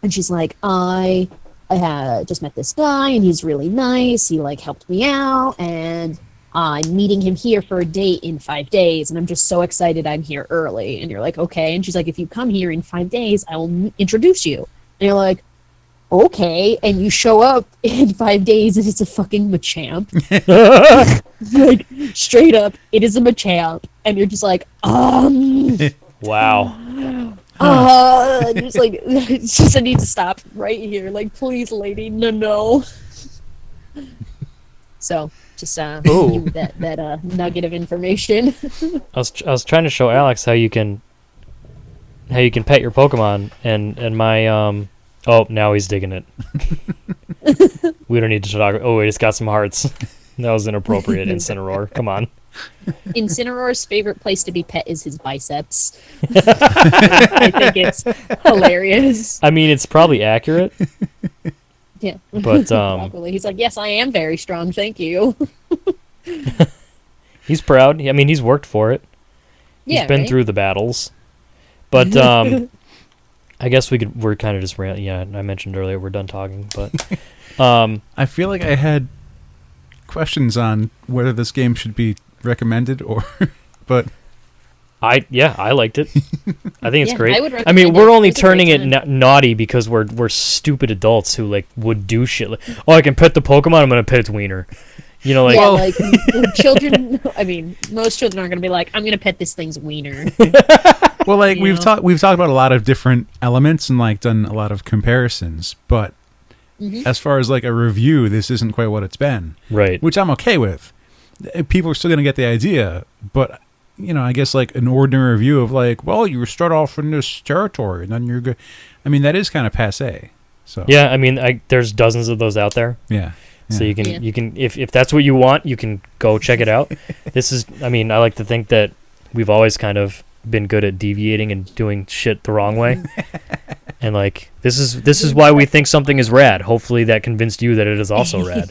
and she's like, I had just met this guy, and he's really nice. He like helped me out, and I'm meeting him here for a date in 5 days, and I'm just so excited I'm here early. And you're like, okay. And she's like, if you come here in 5 days, I will introduce you. And you're like, okay, and you show up in 5 days and it's a fucking Machamp. Like, straight up, it is a Machamp. And you're just like, Wow. just like, it's just, I need to stop right here. Like, please, lady, no. So, just that nugget of information. I was trying to show Alex how you can pet your Pokemon, and my oh, now he's digging it. We don't need to talk. Oh, wait, it's got some hearts. That was inappropriate, Incineroar. Come on. Incineroar's favorite place to be pet is his biceps. I think it's hilarious. I mean, it's probably accurate. Yeah. But probably. He's like, yes, I am very strong, thank you. He's proud. I mean, he's worked for it. He's been through the battles. But I guess we're kind of just I mentioned earlier we're done talking, but I feel like I had questions on whether this game should be recommended or but I liked it. I think it's great. I mean, we're only turning it naughty because we're stupid adults who like would do shit like, oh, I can pet the Pokemon, I'm gonna pet its wiener. You know, like, yeah, like children. I mean, most children aren't going to be like, "I'm going to pet this thing's wiener." Well, like You we've know? talked about a lot of different elements and like done a lot of comparisons, but as far as like a review, this isn't quite what it's been, right. which I'm okay with. People are still gonna get the idea, but you know, I guess like an ordinary review of like, well, you start off in this territory and then you're good. I mean, that is kind of passé. So Yeah, I mean, there's dozens of those out there. yeah. So Yeah. you can if that's what you want, you can go check it out. This is, I mean, I like to think that we've always kind of been good at deviating and doing shit the wrong way. And like this is why we think something is rad. Hopefully that convinced you that it is also rad.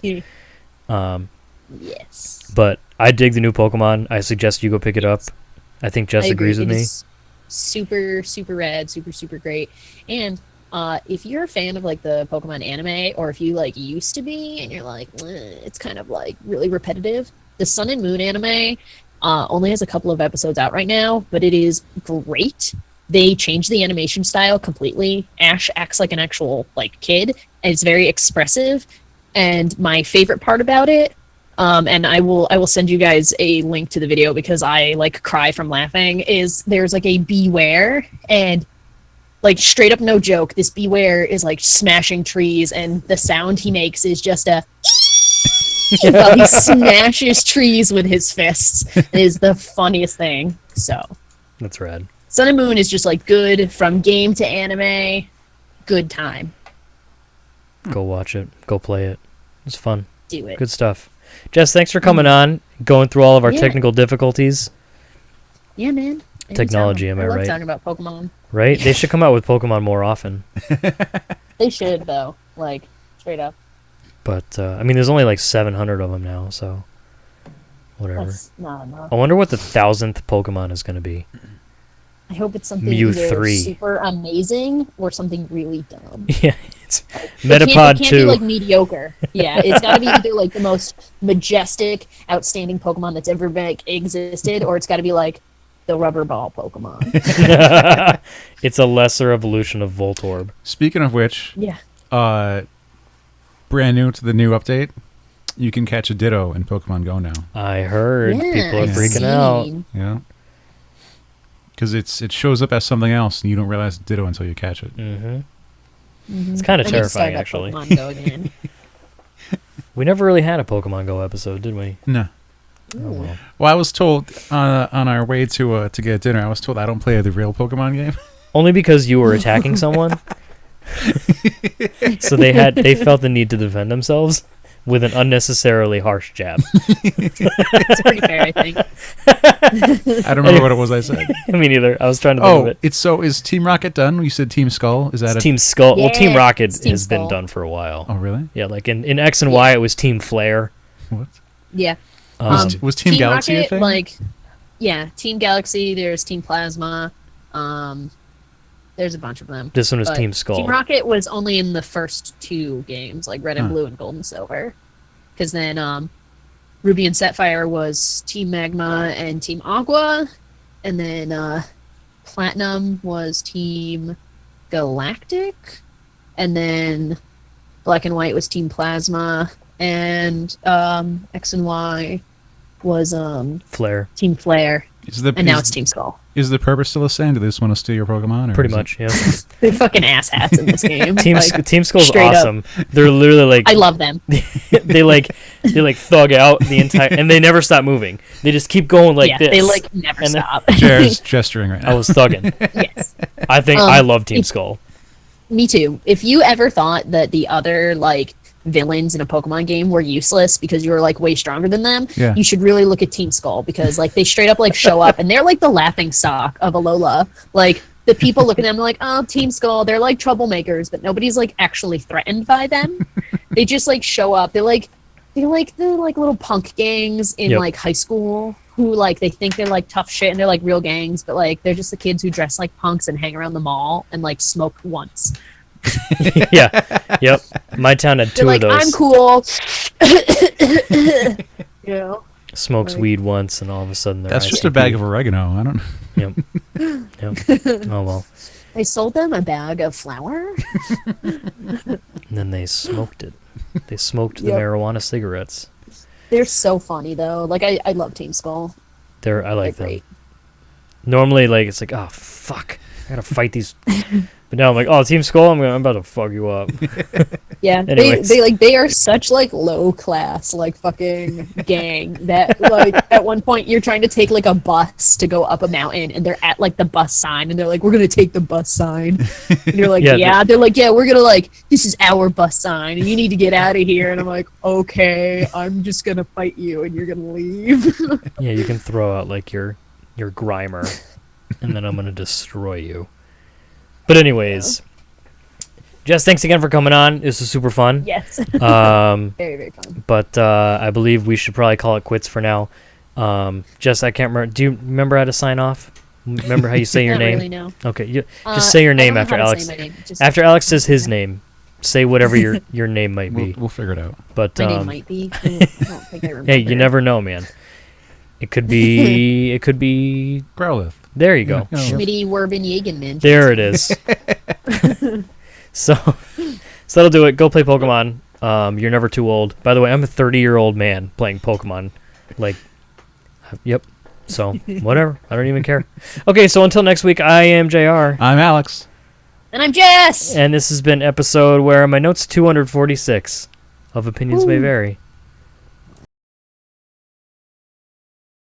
Yes. But I dig the new Pokemon. I suggest you go pick it up. I think Jess I agree. agrees with It me. is super, super rad, super great. And if you're a fan of like the Pokemon anime, or if you like used to be, and you're like, it's kind of like really repetitive, the Sun and Moon anime only has a couple of episodes out right now, but it is great. They changed the animation style completely. Ash acts like an actual like kid, and it's very expressive. And my favorite part about it, and I will send you guys a link to the video because I like cry from laughing, is there's like a Beware, and like straight up no joke, this Beware is like smashing trees, and the sound he makes is just a while he smashes trees with his fists. It is the funniest thing. So That's rad. Sun and Moon is just like good from game to anime, good time. Go watch it. Go play it. It's fun. Do it. Good stuff. Jess, thanks for coming on, going through all of our Yeah. technical difficulties. Yeah, man. Technology, Anytime. am I love right? talking about Pokemon. Right? They should come out with Pokemon more often. They should though, like straight up. But I mean, there's only like 700 of them now, so whatever. That's not enough. I wonder what the 1,000th Pokemon is going to be. I hope it's something Mew either 3. super amazing or something really dumb. Yeah, it's It can't Metapod be 2. like mediocre. Yeah, it's got to be either like the most majestic, outstanding Pokemon that's ever existed, or it's got to be like the rubber ball Pokemon. It's a lesser evolution of Voltorb. Speaking of which, Yeah. brand new to the new update, you can catch a Ditto in Pokemon Go now. I heard Yeah, people are I've freaking out. seen. Yeah. Because it shows up as something else, and you don't realize it's Ditto until you catch it. Mm-hmm. Mhm. It's kind I of need to start terrifying, that actually. Pokemon Go again. We never really had a Pokemon Go episode, did we? No. Oh, well. Well, I was told on our way to get dinner, I was told I don't play the real Pokemon game. Only because you were attacking someone. So they felt the need to defend themselves with an unnecessarily harsh jab. It's pretty fair, I think. I don't remember what it was I said. Me neither. I was trying to think of Oh, it. is Team Rocket done? You said Team Skull. Is that It's a Team Skull. Well, Team Yeah, Rocket it's Team has been Skull. done for a while. Oh, really? Yeah, like in X and Y, it was Team Flare. What? Yeah. Was Team Galaxy Rocket, a thing? like, yeah, Team Galaxy. There's Team Plasma. There's a bunch of them. This one was But Team Skull. Team Rocket was only in the first two games, like Red and Huh. Blue and Gold and Silver. Because then Ruby and Sapphire was Team Magma and Team Aqua. And then Platinum was Team Galactic. And then Black and White was Team Plasma. And X and Y was Flare. Team Flare. And now is, it's Team Skull. is the purpose still the same? Do they just want to steal your Pokemon? Or Pretty is it- much, yeah. They're fucking asshats in this game. Team Like, Team Skull's straight up. awesome. They're literally like I love them. they like thug out the entire, and they never stop moving. They just keep going like yeah, this. they like never And then- stop. Jared's gesturing right I now. was thugging. Yes. I think I love Team Skull. Me too. If you ever thought that the other like villains in a Pokemon game were useless because you were like way stronger than them, Yeah. you should really look at Team Skull because like they straight up like show up and they're like the laughing stock of Alola. Like the people look at them like, oh, Team Skull, they're like troublemakers, but nobody's like actually threatened by them. They just like show up. They're like the like little punk gangs in Yep. like high school who like they think they're like tough shit and they're like real gangs, but like they're just the kids who dress like punks and hang around the mall and like smoke once. Yeah. Yep. My town had They're two like, of those. I'm cool. You know? Smokes like- weed once, and all of a sudden they're That's just a bag of oregano. I don't know. Yep. Oh well. I sold them a bag of flour. And then they smoked it. They smoked the Yep. marijuana cigarettes. They're so funny though. Like I love Team Skull. I like They're them. great. Normally, like it's like, oh fuck, I gotta fight these. But now I'm like, oh, Team Skull, I'm about to fuck you up. Yeah, Anyways. they are such like low class like fucking gang that like at one point you're trying to take like a bus to go up a mountain and they're at like the bus sign and they're like, we're gonna take the bus sign, and you're like, Yeah, they're like, yeah, we're gonna like, this is our bus sign and you need to get out of here, and I'm like, okay, I'm just gonna fight you and you're gonna leave. Yeah, you can throw out like your Grimer, and then I'm gonna destroy you. But anyways, Jess, thanks again for coming on. This was super fun. Yes. Very, very fun. But I believe we should probably call it quits for now. Jess, I can't remember. Do you remember how to sign off? Remember how you say your Not name? really, no. Okay, just say your name after Alex. After Alex says his name, say whatever your name might be. We'll figure it out. But My name might be. I don't think I remember. hey, you never know, man. It could be. It could be. Growlithe. There you go. Yeah. Schmitty Werben Jagenman. There it is. So that'll do it. Go play Pokemon. You're never too old. By the way, I'm a 30-year-old man playing Pokemon. Like, yep. So whatever. I don't even care. Okay, so until next week, I am JR. I'm Alex. And I'm Jess. And this has been episode, where are my notes? 246 of Opinions May Vary.